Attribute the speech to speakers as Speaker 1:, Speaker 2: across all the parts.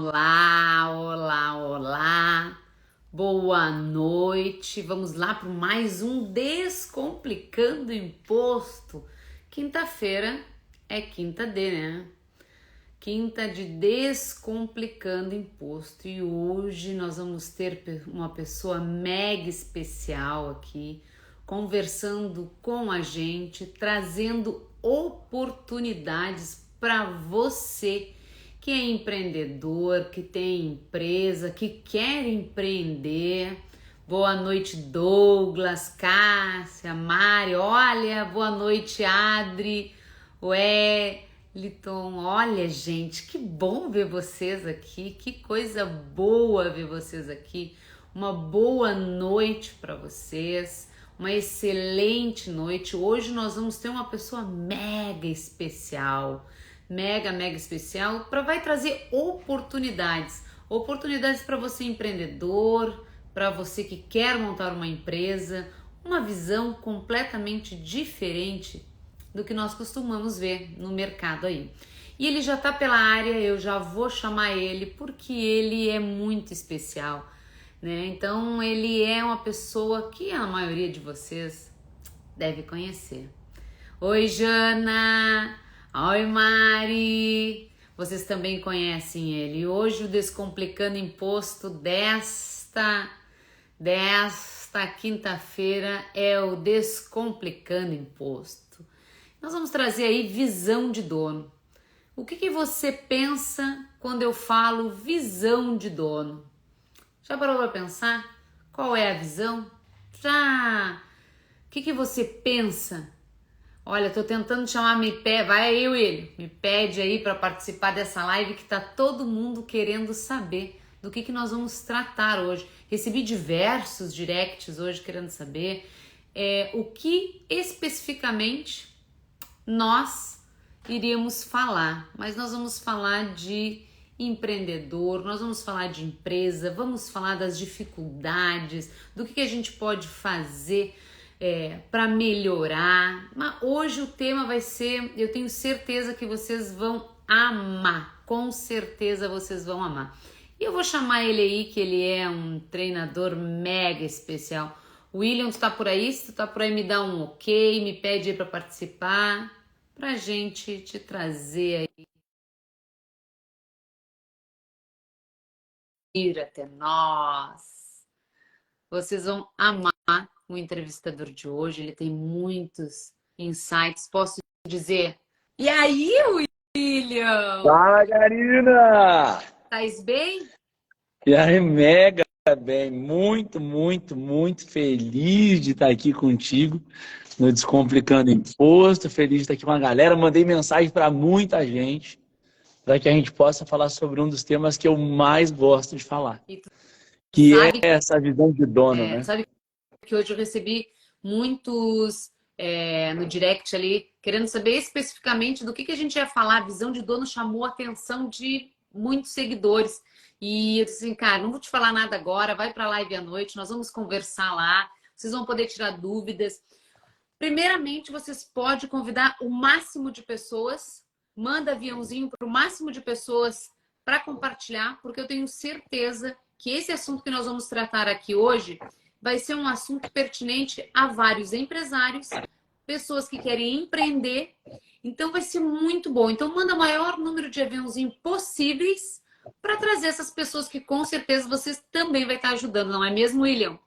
Speaker 1: Olá, olá, olá. Boa noite. Vamos lá para mais um Descomplicando Imposto. Quinta-feira é quinta D, né? Quinta de Descomplicando Imposto. E hoje nós vamos ter uma pessoa mega especial aqui, conversando com a gente, trazendo oportunidades para você que é empreendedor, que tem empresa, que quer empreender. Boa noite, Douglas, Cássia, Mari. Olha, boa noite, Adri, Wellington. Olha, gente, que bom ver vocês aqui, que coisa boa ver vocês aqui. Uma boa noite para vocês, uma excelente noite. Hoje nós vamos ter uma pessoa mega especial, mega especial, vai trazer oportunidades para você empreendedor, para você que quer montar uma empresa, uma visão completamente diferente do que nós costumamos ver no mercado aí. E ele já está pela área, eu já vou chamar ele porque ele é muito especial, né? Então ele é uma pessoa que a maioria de vocês deve conhecer. Oi, Jana! Oi, Mari! Vocês também conhecem ele. Hoje o Descomplicando Imposto desta quinta-feira é o Descomplicando Imposto. Nós vamos trazer aí visão de dono. O que você pensa quando eu falo visão de dono? Já parou para pensar? Qual é a visão? O que você pensa? Olha, tô tentando chamar vai aí, Will, me pede aí para participar dessa live que tá todo mundo querendo saber do que nós vamos tratar hoje. Recebi diversos directs hoje querendo saber o que especificamente nós iríamos falar, mas nós vamos falar de empreendedor, nós vamos falar de empresa, vamos falar das dificuldades, do que a gente pode fazer para melhorar. Mas hoje o tema vai ser, eu tenho certeza que vocês vão amar, com certeza vocês vão amar. E eu vou chamar ele aí, que ele é um treinador mega especial. William, tu tá por aí? Se tu tá por aí, me dá um ok, me pede aí para participar, pra gente te trazer aí ir até nós. Vocês vão amar o entrevistador de hoje, ele tem muitos insights, posso dizer. E aí, William?
Speaker 2: Fala, Karina!
Speaker 1: Tais bem?
Speaker 2: E aí, mega bem. Muito feliz de estar aqui contigo no Descomplicando Imposto. Feliz de estar aqui com a galera. Mandei mensagem para muita gente para que a gente possa falar sobre um dos temas que eu mais gosto de falar, que é essa visão de dono, né?
Speaker 1: Sabe que hoje eu recebi muitos no direct ali, querendo saber especificamente do que a gente ia falar. A visão de dono chamou a atenção de muitos seguidores. E eu disse assim, cara, não vou te falar nada agora, vai para a live à noite, nós vamos conversar lá, vocês vão poder tirar dúvidas. Primeiramente, vocês podem convidar o máximo de pessoas, manda aviãozinho para o máximo de pessoas para compartilhar, porque eu tenho certeza que esse assunto que nós vamos tratar aqui hoje vai ser um assunto pertinente a vários empresários, pessoas que querem empreender. Então vai ser muito bom. Então manda o maior número de aviãozinhos possíveis para trazer essas pessoas que com certeza vocês também vai estar ajudando, não é mesmo, William?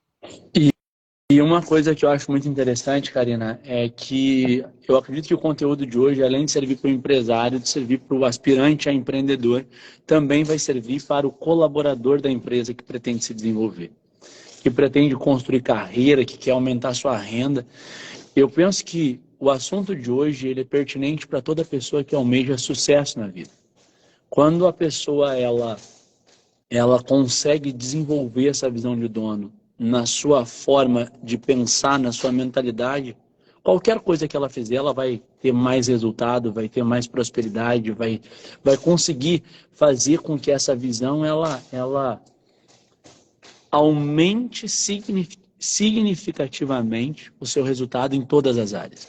Speaker 2: E uma coisa que eu acho muito interessante, Karina, é que eu acredito que o conteúdo de hoje, além de servir para o empresário, de servir para o aspirante a empreendedor, também vai servir para o colaborador da empresa que pretende se desenvolver, que pretende construir carreira, que quer aumentar sua renda. Eu penso que o assunto de hoje ele é pertinente para toda pessoa que almeja sucesso na vida. Quando a pessoa ela consegue desenvolver essa visão de dono na sua forma de pensar, na sua mentalidade, qualquer coisa que ela fizer, ela vai ter mais resultado, vai ter mais prosperidade, vai conseguir fazer com que essa visão ela aumente significativamente o seu resultado em todas as áreas.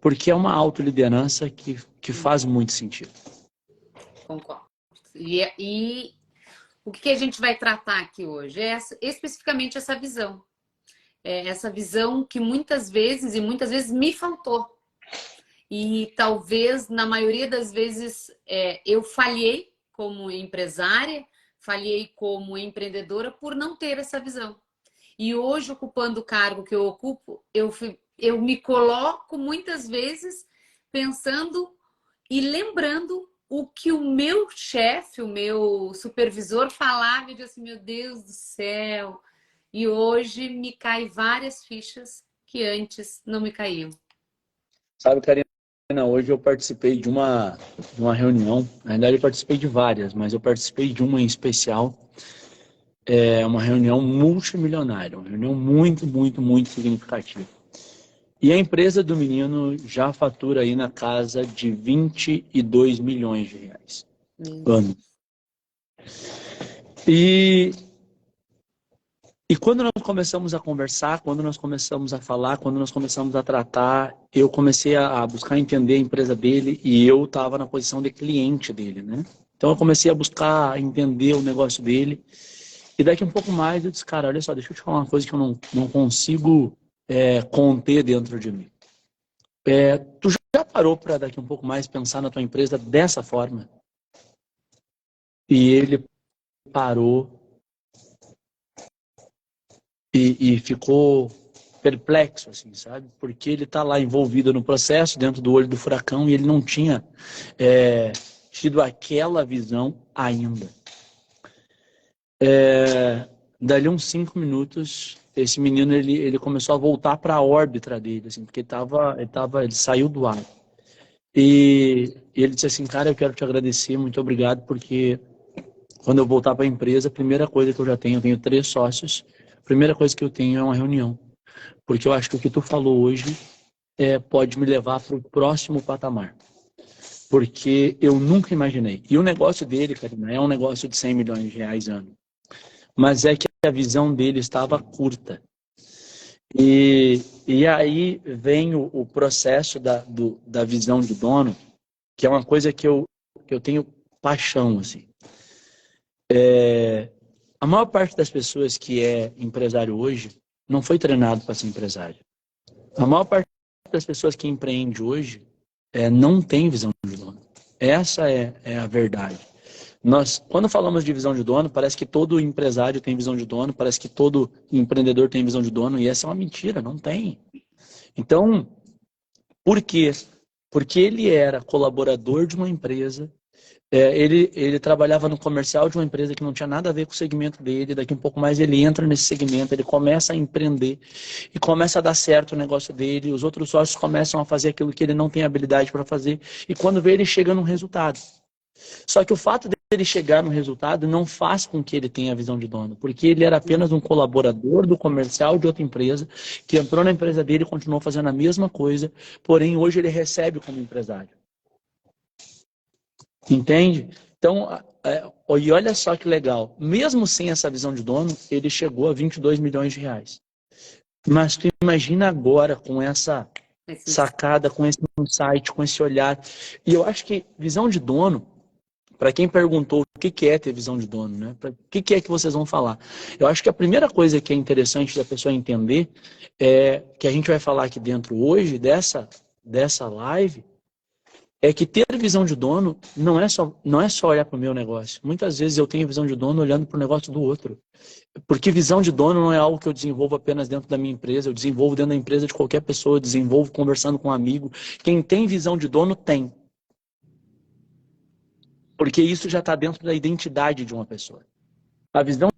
Speaker 2: Porque é uma autoliderança que faz muito sentido.
Speaker 1: Concordo. E o que a gente vai tratar aqui hoje é especificamente essa visão. Essa visão que muitas vezes me faltou. E talvez, na maioria das vezes, eu falhei como empresária, falhei como empreendedora por não ter essa visão. E hoje, ocupando o cargo que eu ocupo, eu me coloco muitas vezes pensando e lembrando o que o meu chefe, o meu supervisor falava e eu disse assim, meu Deus do céu. E hoje me caem várias fichas que antes não me caíam.
Speaker 2: Sabe, Karina, hoje eu participei de uma reunião, na verdade eu participei de várias, mas eu participei de uma em especial, uma reunião multimilionária, uma reunião muito, muito, muito significativa. E a empresa do menino já fatura aí na casa de 22 milhões de reais ano. E quando nós começamos a conversar, quando nós começamos a falar, quando nós começamos a tratar, eu comecei a buscar entender a empresa dele e eu estava na posição de cliente dele, né? Então eu comecei a buscar entender o negócio dele e daqui um pouco mais eu disse, cara, olha só, deixa eu te falar uma coisa que eu não consigo conter dentro de mim. Tu já parou para daqui um pouco mais pensar na tua empresa dessa forma? E ele parou e ficou perplexo, assim, sabe? Porque ele está lá envolvido no processo, dentro do olho do furacão, e ele não tinha tido aquela visão ainda. Dali uns 5 minutos, esse menino ele começou a voltar para a órbita dele, assim, porque ele saiu do ar. E ele disse assim, cara, eu quero te agradecer, muito obrigado, porque quando eu voltar para a empresa, a primeira coisa que eu tenho 3 sócios, a primeira coisa que eu tenho é uma reunião. Porque eu acho que o que tu falou hoje pode me levar para o próximo patamar. Porque eu nunca imaginei. E o negócio dele, Karina, é um negócio de 100 milhões de reais ano. Mas é que a visão dele estava curta. E aí vem o processo da visão de dono, que é uma coisa que eu tenho paixão, assim. A maior parte das pessoas que é empresário hoje não foi treinado para ser empresário. A maior parte das pessoas que empreende hoje não tem visão de dono. Essa é a verdade. Nós, quando falamos de visão de dono, parece que todo empresário tem visão de dono, parece que todo empreendedor tem visão de dono, e essa é uma mentira, não tem. Então, por quê? Porque ele era colaborador de uma empresa, ele trabalhava no comercial de uma empresa que não tinha nada a ver com o segmento dele, daqui um pouco mais ele entra nesse segmento, ele começa a empreender e começa a dar certo o negócio dele, os outros sócios começam a fazer aquilo que ele não tem habilidade para fazer, e quando vê ele chega num resultado. Só que o fato dele chegar no resultado não faz com que ele tenha a visão de dono, porque ele era apenas um colaborador do comercial de outra empresa, que entrou na empresa dele e continuou fazendo a mesma coisa, porém hoje ele recebe como empresário. Entende? Então, e olha só que legal, mesmo sem essa visão de dono, ele chegou a 22 milhões de reais. Mas tu imagina agora com essa sacada, com esse insight, com esse olhar. E eu acho que visão de dono, para quem perguntou o que é ter visão de dono, né? O que é que vocês vão falar? Eu acho que a primeira coisa que é interessante da pessoa entender que a gente vai falar aqui dentro hoje, dessa live, é que ter visão de dono não é só olhar para o meu negócio. Muitas vezes eu tenho visão de dono olhando para o negócio do outro. Porque visão de dono não é algo que eu desenvolvo apenas dentro da minha empresa, eu desenvolvo dentro da empresa de qualquer pessoa, eu desenvolvo conversando com um amigo. Quem tem visão de dono tem. Porque isso já está dentro da identidade de uma pessoa. A visão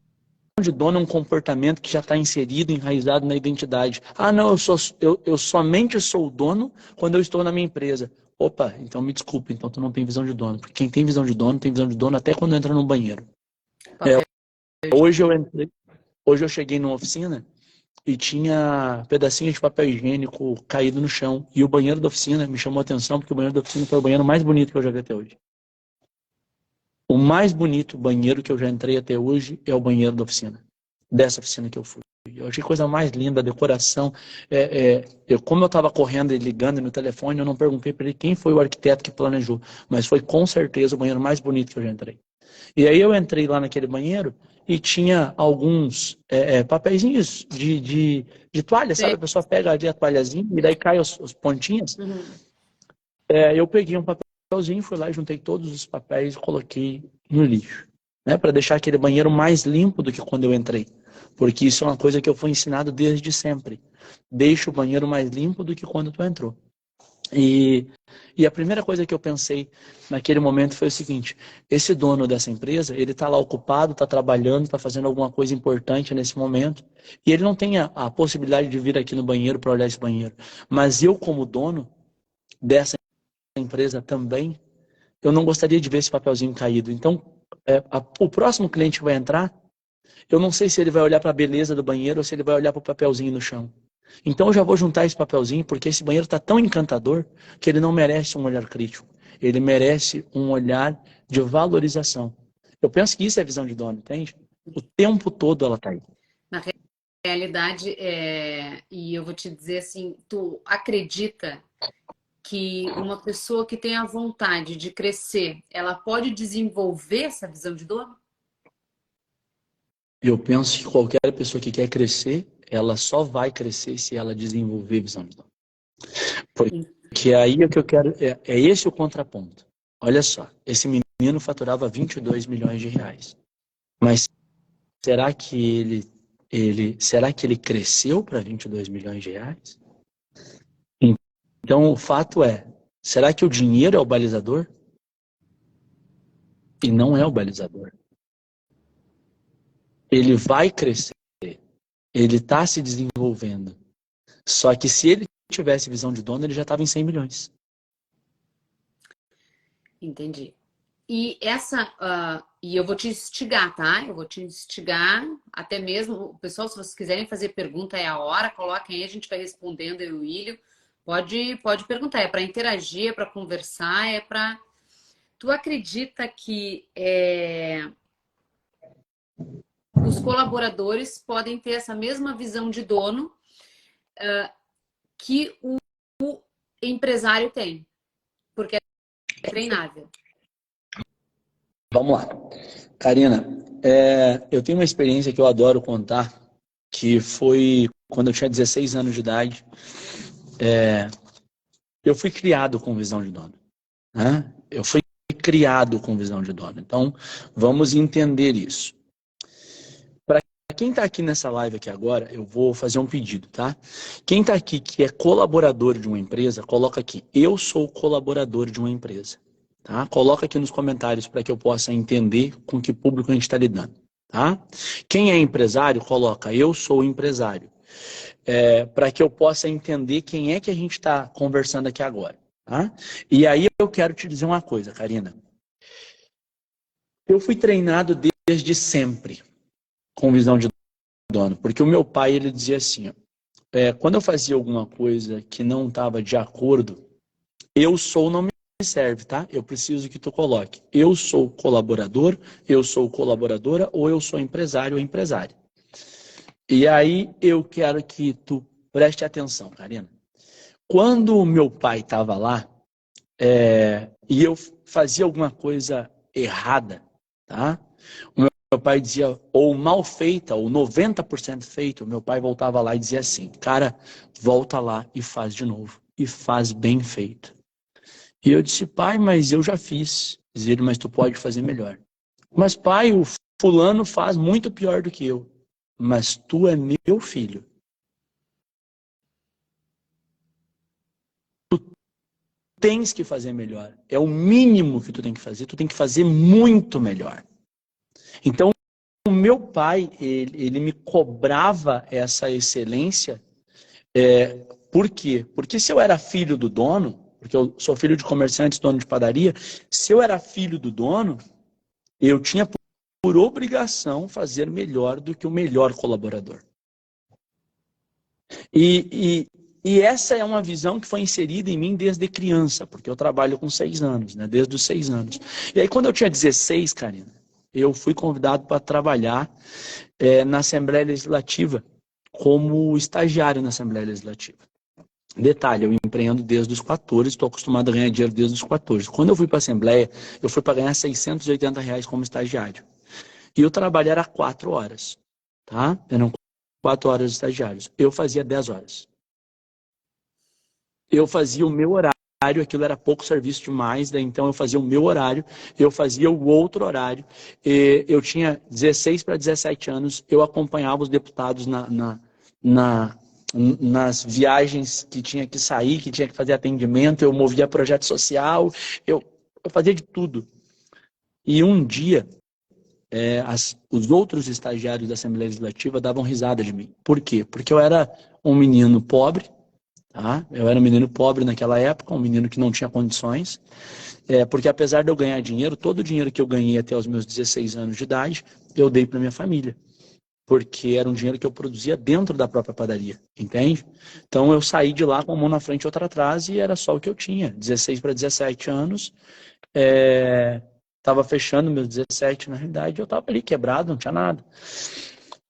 Speaker 2: de dono é um comportamento que já está inserido, enraizado na identidade. Ah, não, eu somente sou o dono quando eu estou na minha empresa. Opa, então me desculpa, então tu não tem visão de dono. Porque quem tem visão de dono, tem visão de dono até quando entra no banheiro. Hoje eu cheguei numa oficina e tinha pedacinhos de papel higiênico caído no chão. E o banheiro da oficina me chamou a atenção, porque o banheiro da oficina foi o banheiro mais bonito que eu já vi até hoje. O mais bonito banheiro que eu já entrei até hoje é o banheiro da oficina. Dessa oficina que eu fui. Eu achei coisa mais linda, a decoração. Como eu estava correndo e ligando no telefone, eu não perguntei para ele quem foi o arquiteto que planejou. Mas foi com certeza o banheiro mais bonito que eu já entrei. E aí eu entrei lá naquele banheiro e tinha alguns papeizinhos de toalha, sabe? A pessoa pega ali a toalhazinha e daí cai os pontinhos.
Speaker 1: Uhum.
Speaker 2: Eu peguei um papelzinho, fui lá e juntei todos os papéis e coloquei no lixo, né? Para deixar aquele banheiro mais limpo do que quando eu entrei. Porque isso é uma coisa que eu fui ensinado desde sempre. Deixa o banheiro mais limpo do que quando tu entrou. E a primeira coisa que eu pensei naquele momento foi o seguinte: esse dono dessa empresa, ele está lá ocupado, está trabalhando, está fazendo alguma coisa importante nesse momento, e ele não tem a possibilidade de vir aqui no banheiro para olhar esse banheiro. Mas eu, como dono dessa empresa também, eu não gostaria de ver esse papelzinho caído. Então, o próximo cliente que vai entrar, eu não sei se ele vai olhar para a beleza do banheiro ou se ele vai olhar para o papelzinho no chão. Então eu já vou juntar esse papelzinho, porque esse banheiro está tão encantador que ele não merece um olhar crítico. Ele merece um olhar de valorização. Eu penso que isso é visão de dono, entende? O tempo todo ela está aí.
Speaker 1: Na realidade, e eu vou te dizer assim, tu acredita que uma pessoa que tem a vontade de crescer, ela pode desenvolver essa visão de dono?
Speaker 2: Eu penso que qualquer pessoa que quer crescer, ela só vai crescer se ela desenvolver visão de dono. Porque aí é o que eu quero, é esse o contraponto. Olha só, esse menino faturava 22 milhões de reais. Mas será que ele cresceu para 22 milhões de reais? Então o fato é, será que o dinheiro é o balizador? E não é o balizador. Ele vai crescer, ele está se desenvolvendo. Só que se ele tivesse visão de dono, ele já estava em 100 milhões.
Speaker 1: Entendi. E e eu vou te instigar, tá? Eu vou te instigar, até mesmo, pessoal, se vocês quiserem fazer pergunta, é a hora, coloquem aí, a gente vai respondendo, eu e o Willio. Pode perguntar, é para interagir, é para conversar, é para... Tu acredita que os colaboradores podem ter essa mesma visão de dono que o empresário tem? Porque é treinável.
Speaker 2: Vamos lá. Karina, eu tenho uma experiência que eu adoro contar, que foi quando eu tinha 16 anos de idade. Eu fui criado com visão de dono, né? Eu fui criado com visão de dono. Então, vamos entender isso. Para quem está aqui nessa live aqui agora, eu vou fazer um pedido, tá? Quem está aqui que é colaborador de uma empresa, coloca aqui: eu sou colaborador de uma empresa. Tá? Coloca aqui nos comentários para que eu possa entender com que público a gente está lidando. Tá? Quem é empresário, coloca: eu sou empresário. Para que eu possa entender quem é que a gente está conversando aqui agora. Tá? E aí eu quero te dizer uma coisa, Karina. Eu fui treinado desde sempre com visão de dono, porque o meu pai, ele dizia assim, quando eu fazia alguma coisa que não estava de acordo, eu sou não me serve, tá? Eu preciso que tu coloque: eu sou colaborador, eu sou colaboradora, ou eu sou empresário ou empresária. E aí eu quero que tu preste atenção, Karina. Quando o meu pai estava lá, e eu fazia alguma coisa errada, tá? O meu pai dizia, ou mal feita, ou 90% feito, o meu pai voltava lá e dizia assim: cara, volta lá e faz de novo. E faz bem feito. E eu disse: pai, mas eu já fiz. Diz ele: mas tu pode fazer melhor. Mas pai, o fulano faz muito pior do que eu. Mas tu é meu filho. Tu tens que fazer melhor. É o mínimo que tu tem que fazer. Tu tem que fazer muito melhor. Então, o meu pai, ele me cobrava essa excelência. Por quê? Porque se eu era filho do dono, porque eu sou filho de comerciante, dono de padaria, se eu era filho do dono, eu tinha por obrigação fazer melhor do que o melhor colaborador. E essa é uma visão que foi inserida em mim desde criança, porque eu trabalho com 6 anos, né? Desde os 6 anos. E aí quando eu tinha 16, Karina, eu fui convidado para trabalhar na Assembleia Legislativa, como estagiário na Assembleia Legislativa. Detalhe, eu empreendo desde os 14, estou acostumado a ganhar dinheiro desde os 14. Quando eu fui para a Assembleia, eu fui para ganhar R$ 680 como estagiário. E o trabalho era 4 horas, tá? Eram 4 horas de estagiários. Eu fazia 10 horas. Eu fazia o meu horário, aquilo era pouco serviço demais, daí então eu fazia o meu horário, eu fazia o outro horário. Eu tinha 16 para 17 anos, eu acompanhava os deputados na, nas viagens que tinha que sair, que tinha que fazer atendimento, eu movia projeto social, eu fazia de tudo. E um dia, os outros estagiários da Assembleia Legislativa davam risada de mim. Por quê? Porque eu era um menino pobre, tá? Eu era um menino pobre naquela época, um menino que não tinha condições, porque apesar de eu ganhar dinheiro, todo o dinheiro que eu ganhei até os meus 16 anos de idade, eu dei para minha família, porque era um dinheiro que eu produzia dentro da própria padaria, entende? Então eu saí de lá com uma mão na frente e outra atrás e era só o que eu tinha, 16 para 17 anos, estava fechando meus 17 na realidade, eu estava ali quebrado, não tinha nada.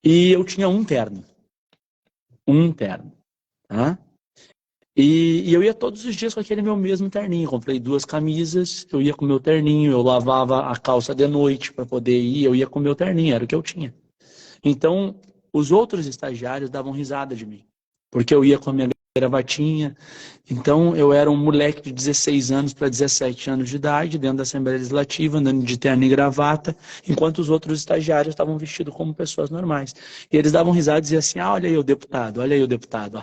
Speaker 2: E eu tinha um terno, tá? E eu ia todos os dias com aquele meu mesmo terninho. Comprei 2 camisas, eu ia com o meu terninho, eu lavava a calça de noite para poder ir, eu ia com o meu terninho, era o que eu tinha. Então, os outros estagiários davam risada de mim, porque eu ia com a minha gravatinha. Então, eu era um moleque de 16 anos para 17 anos de idade, dentro da Assembleia Legislativa, andando de terno e gravata, enquanto os outros estagiários estavam vestidos como pessoas normais. E eles davam risada e diziam assim, ah, olha aí o deputado, olha aí o deputado,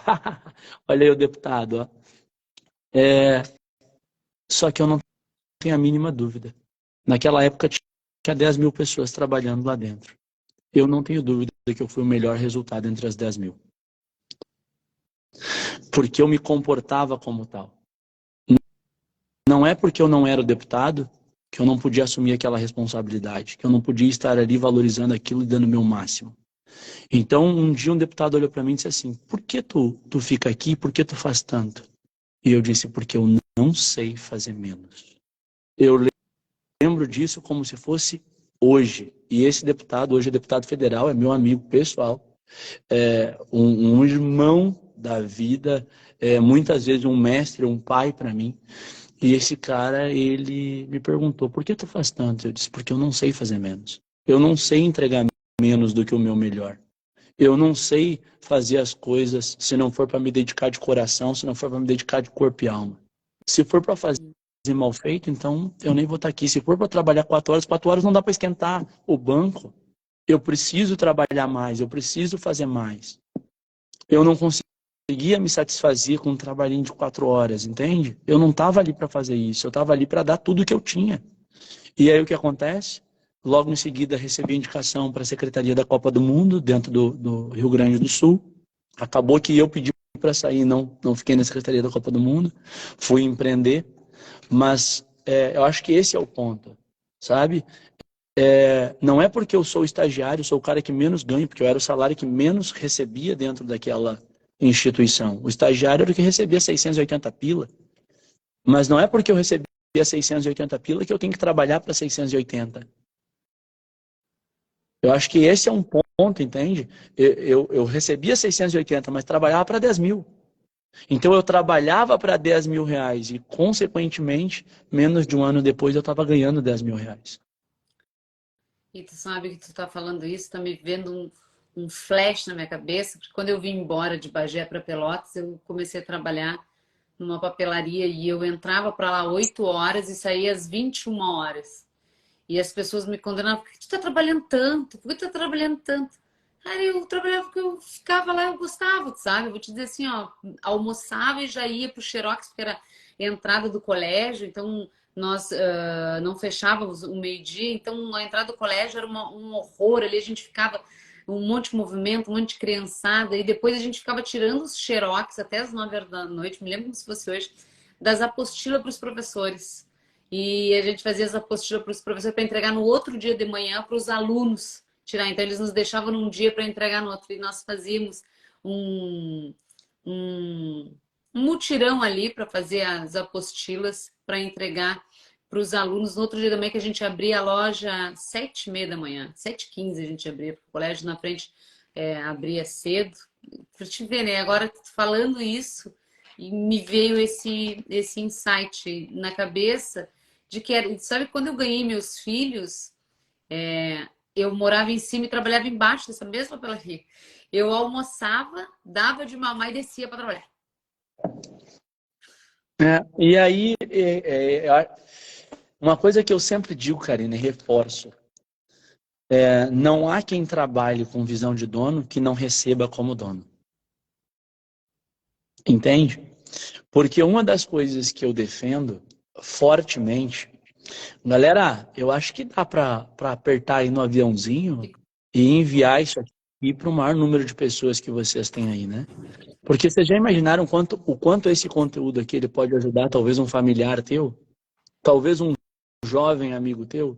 Speaker 2: olha aí o deputado. Ó. Só que eu não tenho a mínima dúvida. Naquela época tinha 10 mil pessoas trabalhando lá dentro. Eu não tenho dúvida que eu fui o melhor resultado entre as 10 mil. Porque eu me comportava como tal. Não é porque eu não era o deputado que eu não podia assumir aquela responsabilidade, que eu não podia estar ali valorizando aquilo e dando o meu máximo. Então, um dia um deputado olhou para mim e disse assim, por que tu fica aqui, por que tu faz tanto? E eu disse, porque eu não sei fazer menos. Eu lembro disso como se fosse hoje. E esse deputado, hoje é deputado federal, é meu amigo pessoal, um irmão da vida, muitas vezes um mestre, um pai para mim. E esse cara, ele me perguntou, por que tu faz tanto? Eu disse, porque eu não sei fazer menos. Eu não sei entregar menos do que o meu melhor. Eu não sei fazer as coisas se não for para me dedicar de coração, se não for para me dedicar de corpo e alma. Se for para fazer mal feito, então eu nem vou estar aqui. Se for para trabalhar 4 horas, 4 horas não dá para esquentar o banco. Eu preciso trabalhar mais, eu preciso fazer mais. Eu não conseguia me satisfazer com um trabalhinho de 4 horas, entende? Eu não estava ali para fazer isso, eu estava ali para dar tudo que eu tinha. E aí o que acontece? Logo em seguida recebi indicação para a Secretaria da Copa do Mundo, dentro do Rio Grande do Sul. Acabou que eu pedi para sair, não fiquei na Secretaria da Copa do Mundo, fui empreender, mas eu acho que esse é o ponto, sabe? Não é porque eu sou estagiário, sou o cara que menos ganha, porque eu era o salário que menos recebia dentro daquela instituição. O estagiário era o que recebia 680 pila, mas não é porque eu recebia 680 pila que eu tenho que trabalhar para 680. Eu acho que esse é um ponto, entende? Eu recebia 680, mas trabalhava para 10 mil. Então eu trabalhava para 10 mil reais e, consequentemente, menos de um ano depois eu estava ganhando 10 mil reais.
Speaker 1: E tu sabe que tu tá falando isso, tá me vendo um flash na minha cabeça, porque quando eu vim embora de Bagé para Pelotas, eu comecei a trabalhar numa papelaria e eu entrava para lá 8 horas e saía às 21 horas. E as pessoas me condenavam, por que tu tá trabalhando tanto? Por que tu tá trabalhando tanto? Cara, eu trabalhava porque eu ficava lá, eu gostava, sabe? Eu vou te dizer assim, ó, almoçava e já ia pro Xerox, porque era a entrada do colégio, então nós não fechávamos o meio-dia, então a entrada do colégio era um horror, ali a gente ficava um monte de movimento, um monte de criançada, e depois a gente ficava tirando os Xerox até as 9 horas da noite, me lembro como se fosse hoje, das apostilas para os professores. E a gente fazia as apostilas para os professores para entregar no outro dia de manhã para os alunos tirar. Então, eles nos deixavam num dia para entregar no outro. E nós fazíamos um, um, um mutirão ali para fazer as apostilas para entregar para os alunos. No outro dia também que a gente abria a loja às 7h30 da manhã. 7h15 a gente abria, porque o colégio na frente abria cedo. Para te ver, né? Agora falando isso, e me veio esse insight na cabeça de que, sabe, quando eu ganhei meus filhos, eu morava em cima e trabalhava embaixo dessa mesma pelaria. Eu almoçava, dava de mamar e descia para trabalhar.
Speaker 2: E aí, uma coisa que eu sempre digo, Karina, e reforço, não há quem trabalhe com visão de dono que não receba como dono. Entende? Porque uma das coisas que eu defendo fortemente, galera, eu acho que dá para apertar aí no aviãozinho e enviar isso aqui para o maior número de pessoas que vocês têm aí, né? Porque vocês já imaginaram o quanto esse conteúdo aqui ele pode ajudar talvez um familiar teu? Talvez um jovem amigo teu?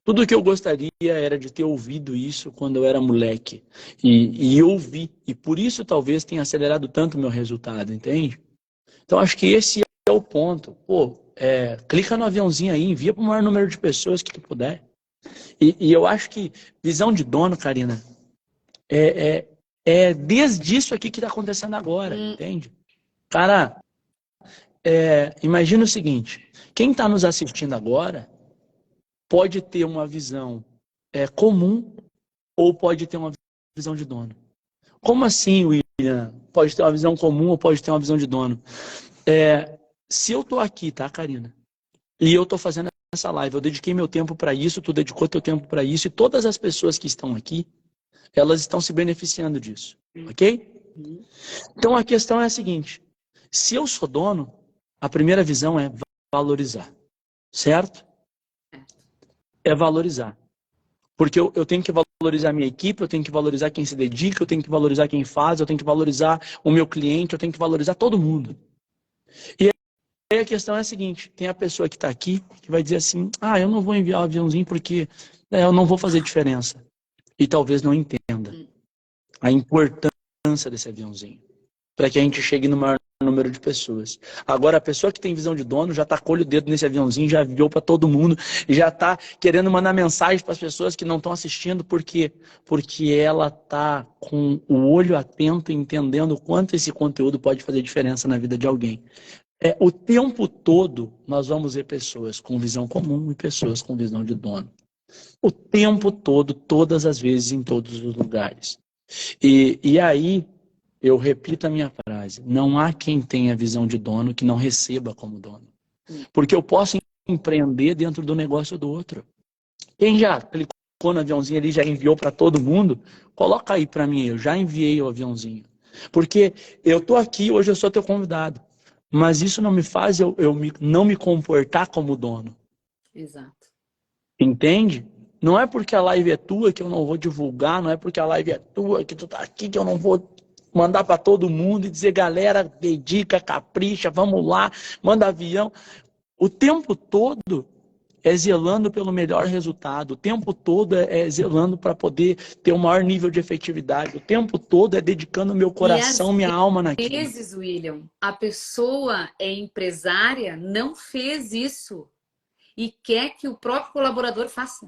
Speaker 2: Tudo que eu gostaria era de ter ouvido isso quando eu era moleque. E ouvi. E por isso talvez tenha acelerado tanto o meu resultado, entende? Então acho que esse é o ponto. Pô, clica no aviãozinho aí, envia para o maior número de pessoas que tu puder. E eu acho que visão de dono, Karina, é desde isso aqui que está acontecendo agora, entende? Cara, imagina o seguinte, quem está nos assistindo agora pode ter uma visão comum ou pode ter uma visão de dono. Como assim, William? Pode ter uma visão comum ou pode ter uma visão de dono? Se eu tô aqui, tá, Karina? E eu tô fazendo essa live, eu dediquei meu tempo para isso, tu dedicou teu tempo para isso, e todas as pessoas que estão aqui, elas estão se beneficiando disso, ok? Então a questão é a seguinte, se eu sou dono, a primeira visão é valorizar, certo? É valorizar. Porque eu tenho que valorizar a minha equipe, eu tenho que valorizar quem se dedica, eu tenho que valorizar quem faz, eu tenho que valorizar o meu cliente, eu tenho que valorizar todo mundo. E aí a questão é a seguinte, tem a pessoa que está aqui, que vai dizer assim, eu não vou enviar o aviãozinho porque eu não vou fazer diferença. E talvez não entenda a importância desse aviãozinho, para que a gente chegue no maior número de pessoas. Agora, a pessoa que tem visão de dono já tacou o dedo nesse aviãozinho, já enviou para todo mundo, já está querendo mandar mensagem para as pessoas que não estão assistindo, por quê? Porque ela está com o olho atento, entendendo o quanto esse conteúdo pode fazer diferença na vida de alguém. O tempo todo nós vamos ver pessoas com visão comum e pessoas com visão de dono. O tempo todo, todas as vezes, em todos os lugares. E aí, eu repito a minha frase, não há quem tenha visão de dono que não receba como dono. Porque eu posso empreender dentro do negócio do outro. Quem já clicou no aviãozinho ali, já enviou para todo mundo, coloca aí para mim, eu já enviei o aviãozinho. Porque eu estou aqui, hoje eu sou teu convidado. Mas isso não me faz não me comportar como dono.
Speaker 1: Exato.
Speaker 2: Entende? Não é porque a live é tua que eu não vou divulgar, não é porque a live é tua que tu tá aqui que eu não vou mandar para todo mundo e dizer, galera, dedica, capricha, vamos lá, manda avião. O tempo todo é zelando pelo melhor resultado, o tempo todo é zelando para poder ter o maior nível de efetividade, o tempo todo é dedicando meu coração, minha alma naquilo.
Speaker 1: Às vezes, William, a pessoa é empresária, não fez isso e quer que o próprio colaborador faça.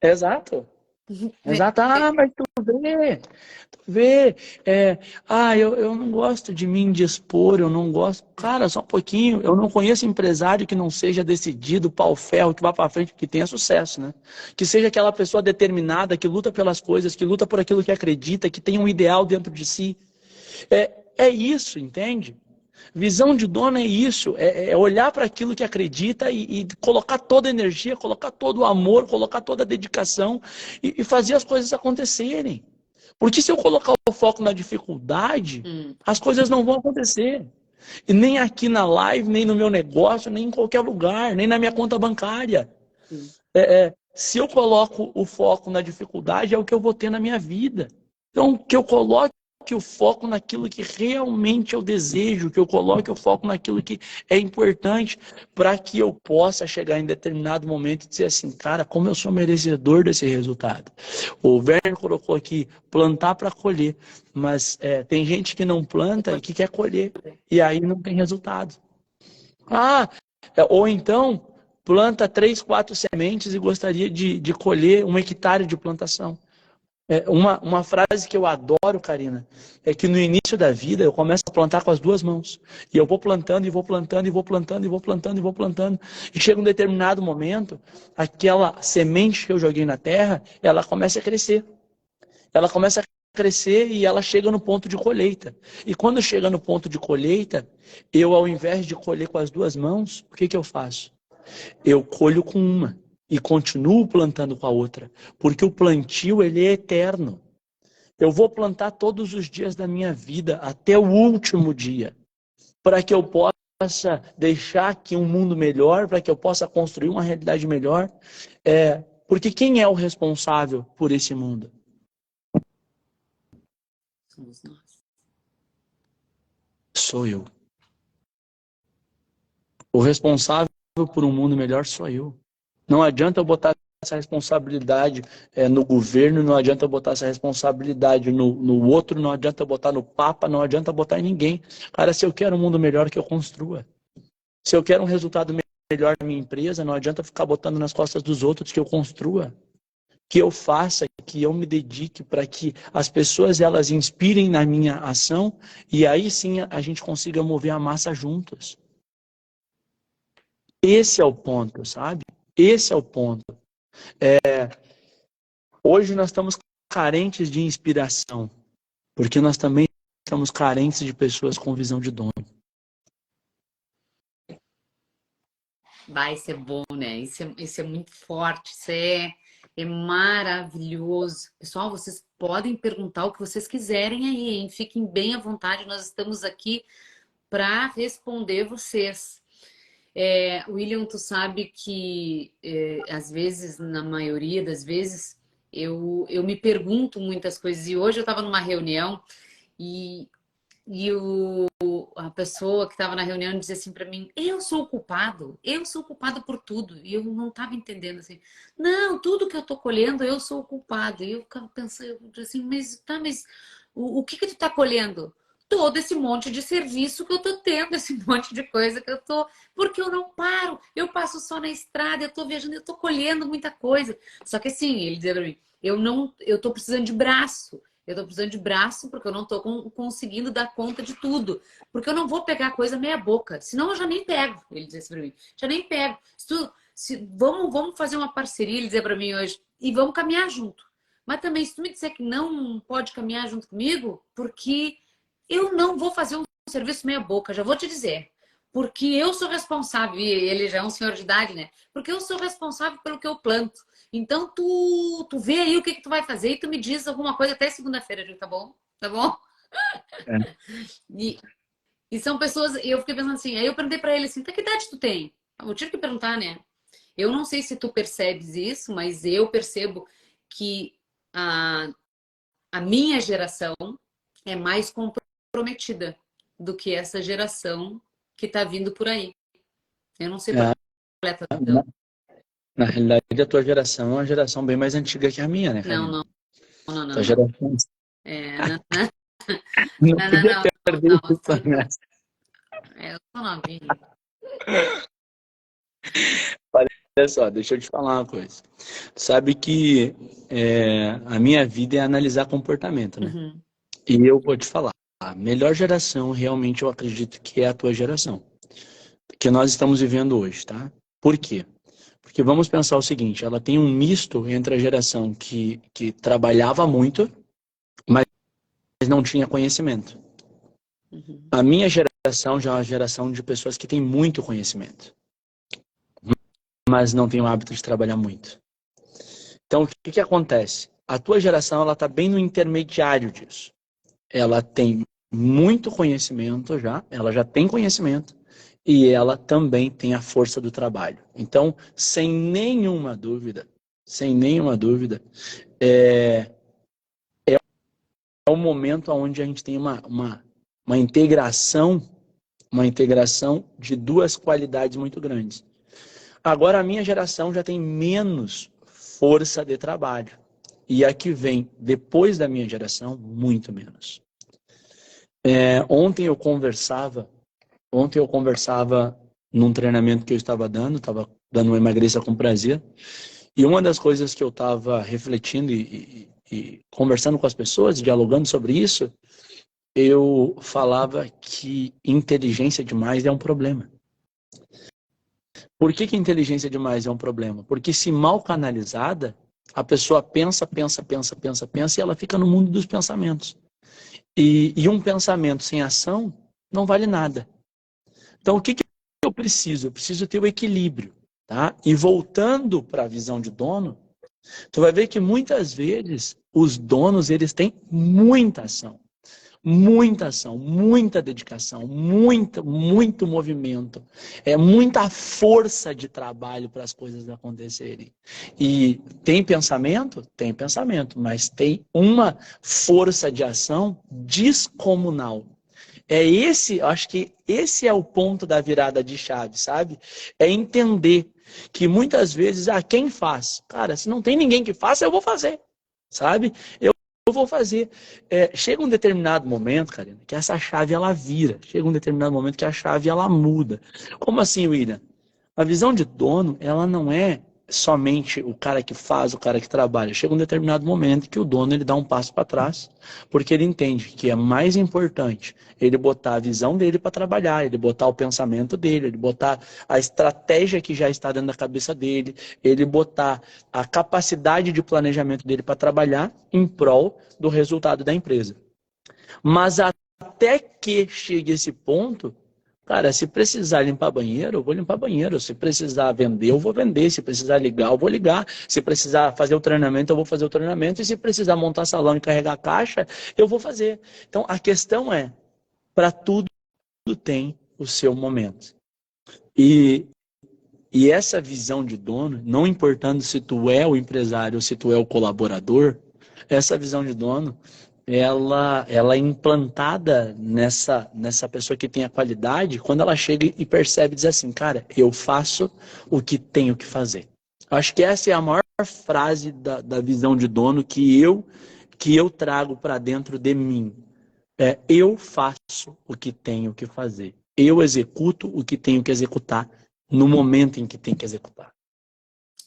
Speaker 2: Exato. Exato. Mas tu vê. Eu não gosto de me indispor, eu não gosto. Cara, só um pouquinho. Eu não conheço empresário que não seja decidido, pau-ferro, que vá para frente, que tenha sucesso, né? Que seja aquela pessoa determinada, que luta pelas coisas, que luta por aquilo que acredita, que tem um ideal dentro de si. É isso, entende? Visão de dono é isso, é olhar para aquilo que acredita e colocar toda a energia, colocar todo o amor, colocar toda a dedicação e fazer as coisas acontecerem. Porque se eu colocar o foco na dificuldade, as coisas não vão acontecer. E nem aqui na live, nem no meu negócio, nem em qualquer lugar, nem na minha conta bancária. Se eu coloco o foco na dificuldade, é o que eu vou ter na minha vida. Então, que eu coloque o foco naquilo que realmente eu desejo, que eu coloque o foco naquilo que é importante para que eu possa chegar em determinado momento e dizer assim, cara, como eu sou merecedor desse resultado. O Werner colocou aqui, plantar para colher, mas tem gente que não planta e que quer colher, e aí não tem resultado. Ou então, planta 3, 4 sementes e gostaria de colher 1 hectare de plantação. Uma frase que eu adoro, Karina, é que no início da vida eu começo a plantar com as duas mãos. E eu vou plantando, e vou plantando, e vou plantando, e vou plantando, e vou plantando. E chega um determinado momento, aquela semente que eu joguei na terra, ela começa a crescer. Ela começa a crescer e ela chega no ponto de colheita. E quando chega no ponto de colheita, eu, ao invés de colher com as duas mãos, o que que eu faço? Eu colho com uma e continuo plantando com a outra, porque o plantio ele é eterno. Eu vou plantar todos os dias da minha vida até o último dia, para que eu possa deixar aqui um mundo melhor, para que eu possa construir uma realidade melhor. Porque quem é o responsável por esse mundo?
Speaker 1: Somos nós.
Speaker 2: Sou eu. O responsável por um mundo melhor sou eu. Não adianta eu botar essa responsabilidade no governo, não adianta eu botar essa responsabilidade no outro, não adianta eu botar no Papa, não adianta eu botar em ninguém. Cara, se eu quero um mundo melhor, que eu construa. Se eu quero um resultado melhor na minha empresa, não adianta ficar botando nas costas dos outros, que eu construa. Que eu faça, que eu me dedique para que as pessoas elas inspirem na minha ação e aí sim a gente consiga mover a massa juntos. Esse é o ponto, sabe? Esse é o ponto. Hoje nós estamos carentes de inspiração, porque nós também estamos carentes de pessoas com visão de dono.
Speaker 1: Vai ser bom, né? Isso é muito forte, é maravilhoso. Pessoal, vocês podem perguntar o que vocês quiserem aí, hein? Fiquem bem à vontade, nós estamos aqui para responder vocês. William, tu sabe que às vezes, na maioria das vezes, eu me pergunto muitas coisas. E hoje eu estava numa reunião e a pessoa que estava na reunião dizia assim para mim: eu sou o culpado por tudo. E eu não estava entendendo assim. Não, tudo que eu estou colhendo, eu sou o culpado. E eu ficava pensando assim, mas o que tu está colhendo? Todo esse monte de serviço que eu tô tendo, esse monte de coisa que eu tô... Porque eu não paro, eu passo só na estrada, eu tô viajando, eu tô colhendo muita coisa. Só que assim, ele dizia pra mim, eu tô precisando de braço. Eu tô precisando de braço porque eu não tô conseguindo dar conta de tudo. Porque eu não vou pegar coisa meia boca, senão eu já nem pego. Ele dizia assim pra mim, já nem pego. Vamos fazer uma parceria, ele dizia pra mim hoje, e vamos caminhar junto. Mas também, se tu me disser que não pode caminhar junto comigo, porque eu não vou fazer um serviço meia boca, já vou te dizer. Porque eu sou responsável, e ele já é um senhor de idade, né? Porque eu sou responsável pelo que eu planto. Então, tu vê aí o que tu vai fazer e tu me diz alguma coisa até segunda-feira, tá bom? Tá bom?
Speaker 2: É.
Speaker 1: E são pessoas... Eu fiquei pensando assim, aí eu perguntei pra ele assim, tá, que idade tu tem? Eu tive que perguntar, né? Eu não sei se tu percebes isso, mas eu percebo que a minha geração é mais comprometida do que essa geração que tá vindo por aí. Eu não sei qual é a tua visão.
Speaker 2: Na realidade, a tua geração é uma geração bem mais antiga que a minha, né, Karina?
Speaker 1: Não.
Speaker 2: Tua geração...
Speaker 1: Não,
Speaker 2: Não
Speaker 1: não,
Speaker 2: podia perder isso, né?
Speaker 1: Eu sou novinha.
Speaker 2: Olha só, deixa eu te falar uma coisa. Sabe que a minha vida é analisar comportamento, né?
Speaker 1: Uhum.
Speaker 2: E eu vou te falar, a melhor geração realmente eu acredito que é a tua geração, que nós estamos vivendo hoje, tá? Por quê? Porque vamos pensar o seguinte, ela tem um misto entre a geração que trabalhava muito, mas não tinha conhecimento.
Speaker 1: Uhum.
Speaker 2: A minha geração já é uma geração de pessoas que têm muito conhecimento, mas não tem o hábito de trabalhar muito. Então, o que acontece? A tua geração ela está bem no intermediário disso. Ela tem muito conhecimento já, ela já tem conhecimento e ela também tem a força do trabalho. Então, sem nenhuma dúvida, é o momento onde a gente tem uma integração de duas qualidades muito grandes. Agora, a minha geração já tem menos força de trabalho. E a que vem depois da minha geração, muito menos. Ontem eu conversava num treinamento que eu estava dando uma emagreça com prazer, e uma das coisas que eu estava refletindo, e e conversando com as pessoas, dialogando sobre isso, eu falava que inteligência demais é um problema. Por que inteligência demais é um problema? Porque se mal canalizada, a pessoa pensa e ela fica no mundo dos pensamentos. E um pensamento sem ação não vale nada. Então, o que eu preciso? Eu preciso ter o equilíbrio, tá? E voltando para a visão de dono, tu vai ver que muitas vezes os donos, eles têm muita ação, muita dedicação, muito movimento, muita força de trabalho para as coisas acontecerem. E tem pensamento? Tem pensamento, mas tem uma força de ação descomunal. Acho que esse é o ponto da virada de chave, sabe? É entender que muitas vezes, quem faz? Cara, se não tem ninguém que faça, eu vou fazer, sabe? Eu vou fazer. Chega um determinado momento, Karina, que essa chave ela vira. Chega um determinado momento que a chave ela muda. Como assim, William? A visão de dono, ela não é somente o cara que faz, o cara que trabalha. Chega um determinado momento que o dono ele dá um passo para trás, porque ele entende que é mais importante ele botar a visão dele para trabalhar, ele botar o pensamento dele, ele botar a estratégia que já está dentro da cabeça dele, ele botar a capacidade de planejamento dele para trabalhar em prol do resultado da empresa. Mas até que chegue esse ponto, cara, se precisar limpar banheiro, eu vou limpar banheiro. Se precisar vender, eu vou vender. Se precisar ligar, eu vou ligar. Se precisar fazer o treinamento, eu vou fazer o treinamento. E se precisar montar salão e carregar caixa, eu vou fazer. Então, a questão é, para tudo tem o seu momento. E essa visão de dono, não importando se tu é o empresário ou se tu é o colaborador, essa visão de dono, ela é implantada nessa pessoa que tem a qualidade, quando ela chega e percebe, diz assim, cara, eu faço o que tenho que fazer. Acho que essa é a maior frase da visão de dono que eu trago para dentro de mim. Eu faço o que tenho que fazer. Eu executo o que tenho que executar no momento em que tem que executar.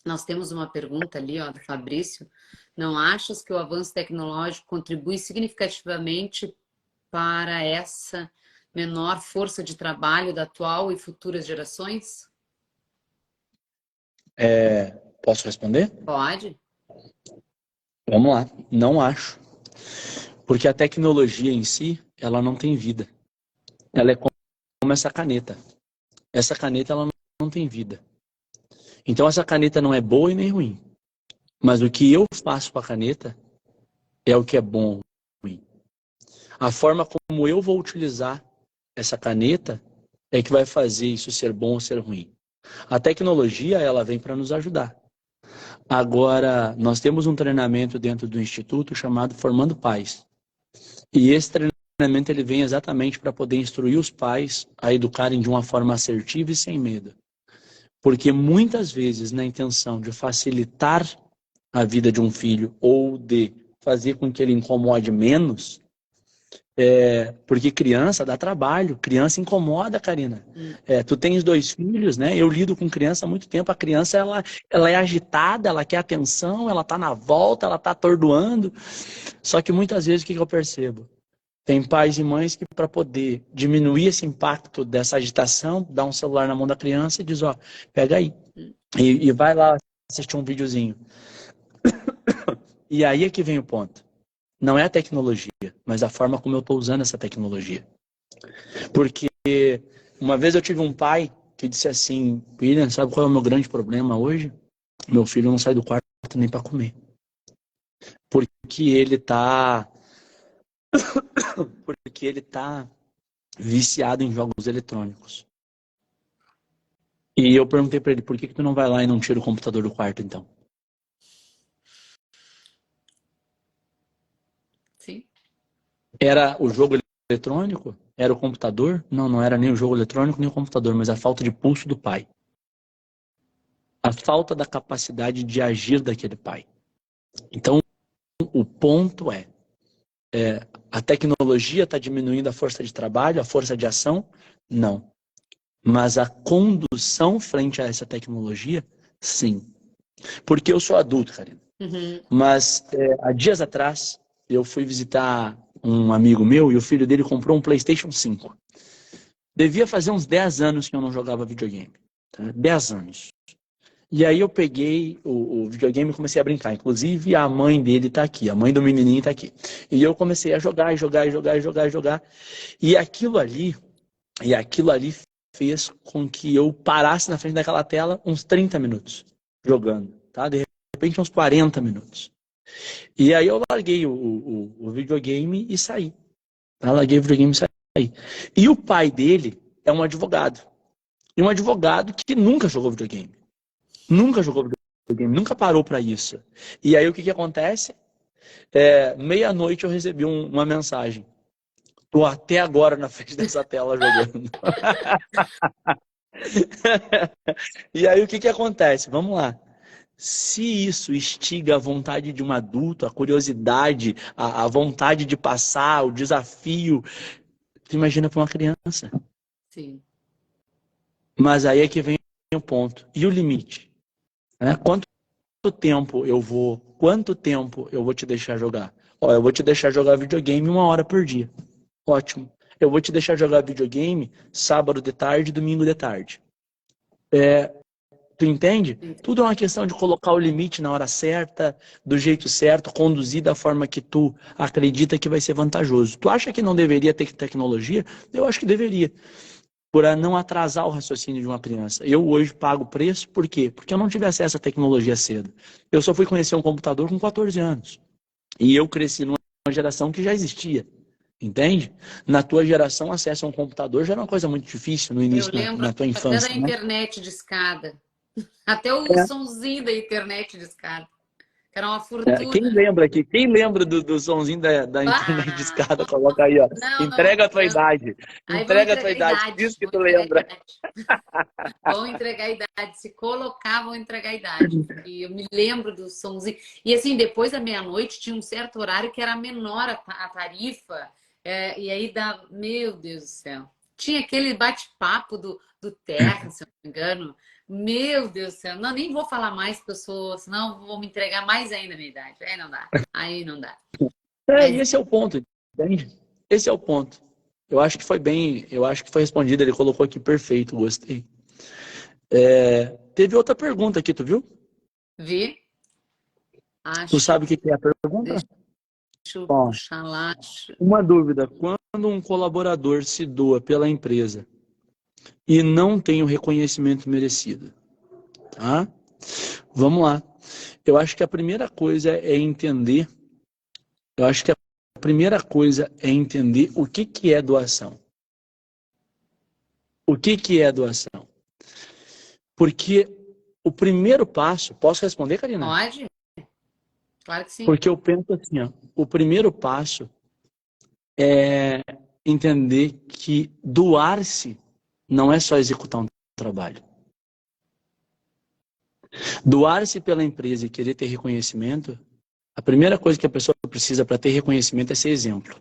Speaker 1: Nós temos uma pergunta ali, ó, do Fabrício. Não achas que o avanço tecnológico contribui significativamente para essa menor força de trabalho da atual e futuras gerações?
Speaker 2: Posso responder?
Speaker 1: Pode.
Speaker 2: Vamos lá. Não acho. Porque a tecnologia em si, ela não tem vida. Ela é como essa caneta. Essa caneta, ela não tem vida. Então, essa caneta não é boa e nem ruim. Mas o que eu faço com a caneta é o que é bom ou ruim. A forma como eu vou utilizar essa caneta é que vai fazer isso ser bom ou ser ruim. A tecnologia, ela vem para nos ajudar. Agora, nós temos um treinamento dentro do Instituto chamado Formando Pais. E esse treinamento ele vem exatamente para poder instruir os pais a educarem de uma forma assertiva e sem medo. Porque muitas vezes, na intenção de facilitar a vida de um filho ou de fazer com que ele incomode menos, porque criança dá trabalho, criança incomoda, Karina. Tu tens 2 filhos, né? Eu lido com criança há muito tempo. A criança ela é agitada, ela quer atenção, ela tá na volta, ela tá atordoando. Só que muitas vezes o que eu percebo? Tem pais e mães que, para poder diminuir esse impacto dessa agitação, dá um celular na mão da criança e diz, ó, pega aí. E vai lá assistir um videozinho. E aí é que vem o ponto. Não é a tecnologia, mas a forma como eu estou usando essa tecnologia. Porque uma vez eu tive um pai que disse assim, William, sabe qual é o meu grande problema hoje? Meu filho não sai do quarto nem para comer. Porque ele tá viciado em jogos eletrônicos. E eu perguntei para ele, por que tu não vai lá e não tira o computador do quarto, então?
Speaker 1: Sim.
Speaker 2: Era o jogo eletrônico? Era o computador? Não, não era nem o jogo eletrônico, nem o computador, mas a falta de pulso do pai. A falta da capacidade de agir daquele pai. Então, o ponto a tecnologia está diminuindo a força de trabalho, a força de ação? Não. Mas a condução frente a essa tecnologia, sim. Porque eu sou adulto, Karina.
Speaker 1: Uhum.
Speaker 2: Mas há dias atrás, eu fui visitar um amigo meu e o filho dele comprou um PlayStation 5. Devia fazer uns 10 anos que eu não jogava videogame. Tá? 10 anos. E aí eu peguei o videogame e comecei a brincar. Inclusive, a mãe dele tá aqui, a mãe do menininho tá aqui. E eu comecei a jogar, e jogar, e jogar, e jogar, e jogar. E aquilo ali fez com que eu parasse na frente daquela tela uns 30 minutos jogando, tá? De repente, uns 40 minutos. E aí eu larguei o videogame e saí. Tá? Larguei o videogame e saí. E o pai dele é um advogado. E um advogado que nunca jogou videogame. Nunca jogou videogame, nunca parou para isso. E aí o que que acontece? Meia-noite eu recebi uma mensagem. Tô até agora na frente dessa tela jogando. E aí o que que acontece? Vamos lá. Se isso instiga a vontade de um adulto, a curiosidade, a vontade de passar, o desafio, você imagina para uma criança.
Speaker 1: Sim.
Speaker 2: Mas aí é que vem o ponto. E o limite? Né? Quanto tempo eu vou te deixar jogar? Ó, eu vou te deixar jogar videogame 1 hora por dia. Ótimo. Eu vou te deixar jogar videogame sábado de tarde, domingo de tarde. Tu entende? Tudo é uma questão de colocar o limite na hora certa, do jeito certo, conduzir da forma que tu acredita que vai ser vantajoso. Tu acha que não deveria ter tecnologia? Eu acho que deveria, para não atrasar o raciocínio de uma criança. Eu hoje pago preço, por quê? Porque eu não tive acesso à tecnologia cedo. Eu só fui conhecer um computador com 14 anos. E eu cresci numa geração que já existia. Entende? Na tua geração, acesso a um computador já era uma coisa muito difícil no
Speaker 1: Eu
Speaker 2: início,
Speaker 1: lembro
Speaker 2: na tua
Speaker 1: até da
Speaker 2: infância, né?
Speaker 1: internet de escada. Até o sonzinho da internet de escada. Que era uma
Speaker 2: Quem
Speaker 1: fortuna.
Speaker 2: lembra aqui? Quem lembra do sonzinho da internet de
Speaker 1: Ah,
Speaker 2: escada? Coloca aí, ó.
Speaker 1: não, não
Speaker 2: Entrega a tua
Speaker 1: lembro.
Speaker 2: idade.
Speaker 1: Aí vão
Speaker 2: Entrega a tua
Speaker 1: entregar a
Speaker 2: idade. Diz
Speaker 1: idade.
Speaker 2: que
Speaker 1: Vão
Speaker 2: tu
Speaker 1: entregar a
Speaker 2: lembra.
Speaker 1: idade. Vão entregar a idade. Se colocar, vão entregar a idade. Porque eu me lembro do sonzinho. E assim, depois da meia-noite, tinha um certo horário que era menor a tarifa. E aí dá. Meu Deus do céu. Tinha aquele bate-papo do Terra, se eu não me engano. Meu Deus do céu. Não, nem vou falar mais, porque eu sou. Senão vou me entregar mais ainda a minha idade. Aí não dá. Aí não dá.
Speaker 2: E
Speaker 1: Mas
Speaker 2: esse é o ponto, entende? Esse é o ponto. Eu acho que foi bem, eu acho que foi respondido, ele colocou aqui perfeito, gostei. Teve outra pergunta aqui, tu viu?
Speaker 1: vi.
Speaker 2: Tu
Speaker 1: Acho.
Speaker 2: sabe o que que é a pergunta?
Speaker 1: Deixa eu
Speaker 2: Ó,
Speaker 1: puxar lá.
Speaker 2: uma dúvida, quando um colaborador se doa pela empresa e não tem o reconhecimento merecido, tá? Vamos lá. Eu acho que a primeira coisa é entender, eu acho que a primeira coisa é entender o que que é doação. O que que é doação? Porque o primeiro passo, posso responder, Karina?
Speaker 1: Pode? Claro que sim.
Speaker 2: Porque eu penso assim, ó, o primeiro passo é entender que doar-se não é só executar um trabalho. Doar-se pela empresa e querer ter reconhecimento, a primeira coisa que a pessoa precisa para ter reconhecimento é ser exemplo.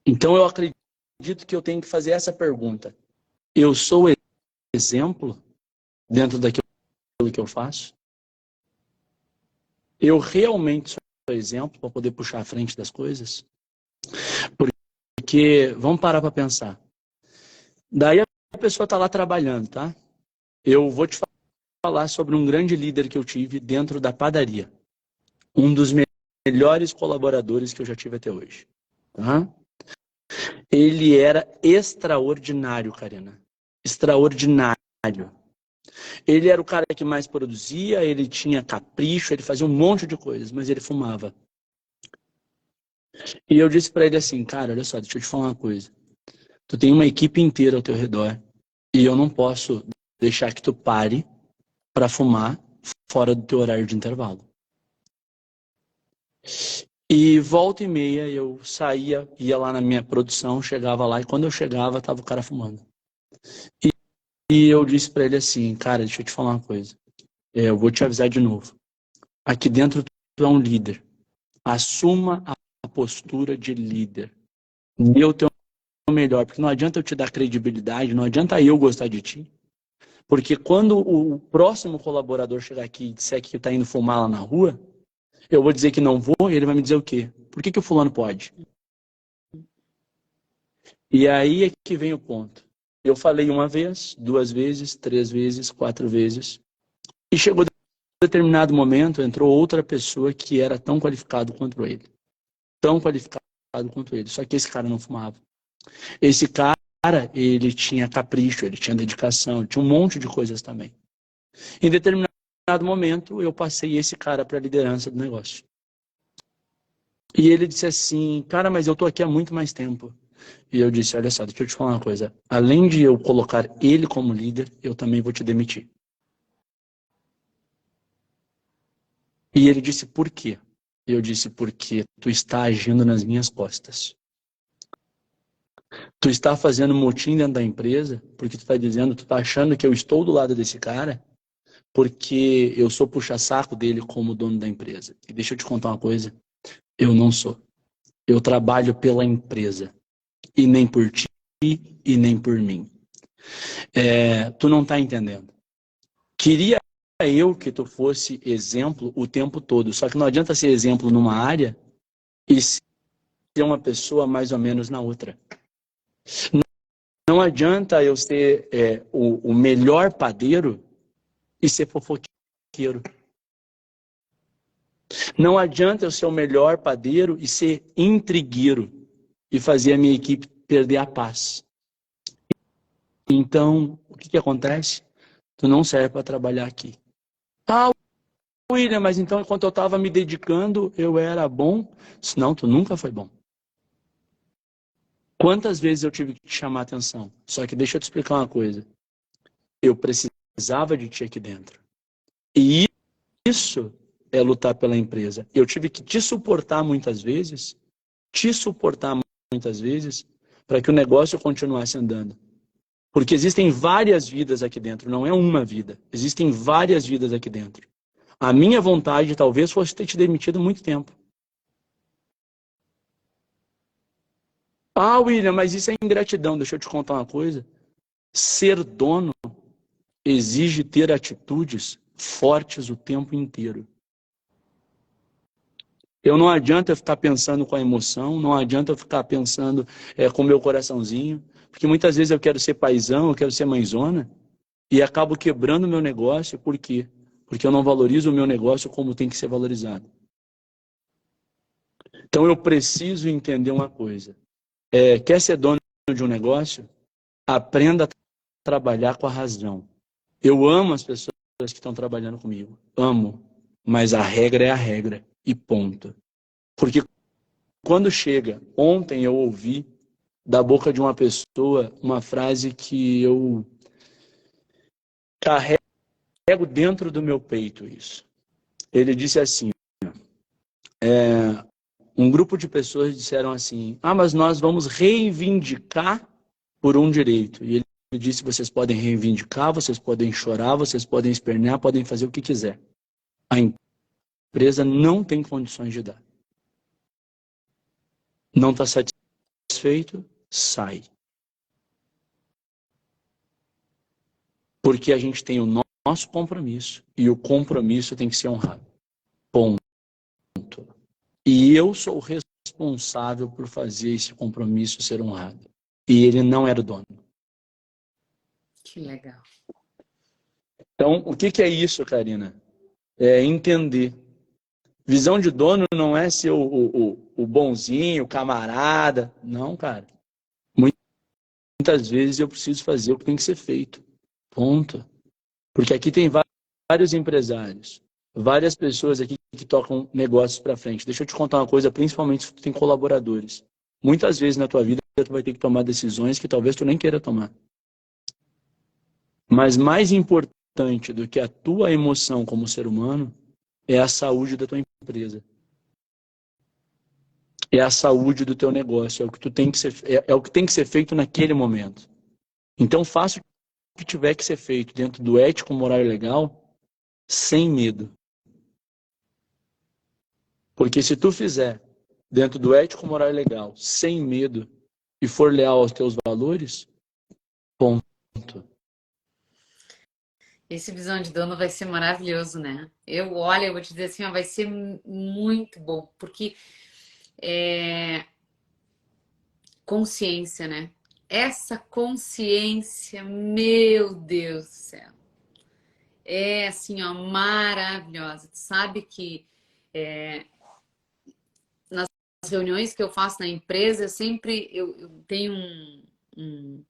Speaker 2: Então eu acredito que eu tenho que fazer essa pergunta. Eu sou exemplo dentro daquilo que eu faço? Eu realmente sou exemplo para poder puxar à frente das coisas? Porque, vamos parar para pensar. Daí a pessoa está lá trabalhando, tá? Eu vou te falar sobre um grande líder que eu tive dentro da padaria. Um dos melhores colaboradores que eu já tive até hoje. Tá? Ele era extraordinário, Karina. Extraordinário. Ele era o cara que mais produzia, ele tinha capricho, ele fazia um monte de coisas, mas ele fumava. E eu disse para ele assim, cara, olha só, deixa eu te falar uma coisa. Tu tem uma equipe inteira ao teu redor e eu não posso deixar que tu pare para fumar fora do teu horário de intervalo. E volta e meia eu saía, ia lá na minha produção, chegava lá e quando eu chegava tava o cara fumando. E eu disse para ele assim, cara, deixa eu te falar uma coisa. Eu vou te avisar de novo. Aqui dentro tu é um líder. Assuma a postura de líder. Dê o teu melhor, porque não adianta eu te dar credibilidade, não adianta eu gostar de ti. Porque quando o próximo colaborador chegar aqui e disser que está indo fumar lá na rua, eu vou dizer que não vou e ele vai me dizer o quê? Por que o fulano pode? E aí é que vem o ponto. Eu falei uma vez, 2 vezes, 3 vezes, 4 vezes. E chegou determinado momento, entrou outra pessoa que era tão qualificado quanto ele. Tão qualificado quanto ele. Só que esse cara não fumava. Esse cara, ele tinha capricho, ele tinha dedicação, ele tinha um monte de coisas também. Em determinado momento, eu passei esse cara para a liderança do negócio. E ele disse assim, cara, mas eu tô aqui há muito mais tempo. E eu disse, olha só, deixa eu te falar uma coisa. Além de eu colocar ele como líder, eu também vou te demitir. E ele disse, por quê? Eu disse, porque tu está agindo nas minhas costas. Tu está fazendo motim dentro da empresa, porque tu está dizendo, tu está achando que eu estou do lado desse cara, porque eu sou puxa-saco dele como dono da empresa. E deixa eu te contar uma coisa, eu não sou. Eu trabalho pela empresa, e nem por ti, e nem por mim. Tu não está entendendo. Queria eu que tu fosse exemplo o tempo todo, só que não adianta ser exemplo numa área e ser uma pessoa mais ou menos na outra. Não adianta eu ser o melhor padeiro e ser fofoqueiro. Não adianta eu ser o melhor padeiro e ser intrigueiro e fazer a minha equipe perder a paz. Então, o que acontece? Tu não serve para trabalhar aqui. Ah, William, mas então enquanto eu estava me dedicando, eu era bom? Não, tu nunca foi bom. Quantas vezes eu tive que te chamar a atenção? Só que deixa eu te explicar uma coisa. Eu precisava de ti aqui dentro. E isso é lutar pela empresa. Eu tive que te suportar muitas vezes, para que o negócio continuasse andando. Porque existem várias vidas aqui dentro, não é uma vida. Existem várias vidas aqui dentro. A minha vontade talvez fosse ter te demitido há muito tempo. Ah, William, mas isso é ingratidão. Deixa eu te contar uma coisa. Ser dono exige ter atitudes fortes o tempo inteiro. Eu não adianta eu ficar pensando com a emoção, não adianta eu ficar pensando com o meu coraçãozinho, porque muitas vezes eu quero ser paizão, eu quero ser mãezona, e acabo quebrando o meu negócio. Por quê? Porque eu não valorizo o meu negócio como tem que ser valorizado. Então eu preciso entender uma coisa. Quer ser dono de um negócio? Aprenda a trabalhar com a razão. Eu amo as pessoas que estão trabalhando comigo. Amo. Mas a regra é a regra. E ponto. Porque quando chega, ontem eu ouvi da boca de uma pessoa uma frase que eu carrego dentro do meu peito isso. Ele disse assim, um grupo de pessoas disseram assim, mas nós vamos reivindicar por um direito. E ele disse, vocês podem reivindicar, vocês podem chorar, vocês podem espernear, podem fazer o que quiser. A empresa não tem condições de dar. Não está satisfeito? Sai. Porque a gente tem o nosso compromisso e o compromisso tem que ser honrado. Ponto. E eu sou o responsável por fazer esse compromisso ser honrado. E ele não era o dono.
Speaker 1: Que legal.
Speaker 2: Então, o que é isso, Karina? É entender. Visão de dono não é ser o bonzinho, o camarada. Não, cara. Muitas vezes eu preciso fazer o que tem que ser feito. Ponto. Porque aqui tem vários empresários, várias pessoas aqui que tocam negócios para frente. Deixa eu te contar uma coisa, principalmente se tu tem colaboradores. Muitas vezes na tua vida tu vai ter que tomar decisões que talvez tu nem queira tomar. Mas mais importante do que a tua emoção como ser humano é a saúde da tua empresa. É a saúde do teu negócio, é o que tu tem que ser, é o que tem que ser feito naquele momento. Então faça o que tiver que ser feito dentro do ético, moral e legal, sem medo. Porque se tu fizer dentro do ético, moral e legal, sem medo, e for leal aos teus valores, ponto.
Speaker 1: Esse visão de dono vai ser maravilhoso, né? Olha, eu vou te dizer assim, ó, vai ser muito bom, porque é consciência, né? Essa consciência, meu Deus do céu, é assim, ó, maravilhosa. Tu sabe que nas reuniões que eu faço na empresa, eu tenho um-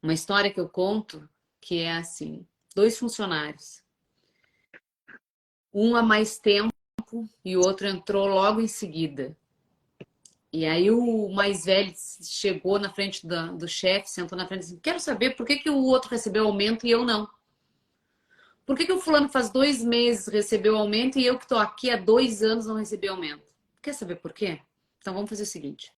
Speaker 1: uma história que eu conto que é assim, dois funcionários, um há mais tempo e o outro entrou logo em seguida. E aí o mais velho chegou na frente do chefe, sentou na frente e disse, quero saber por que que o outro recebeu aumento e eu não. Por que que o fulano faz 2 meses recebeu aumento e eu que estou aqui há 2 anos não recebi aumento? Quer saber por quê? Então vamos fazer o seguinte.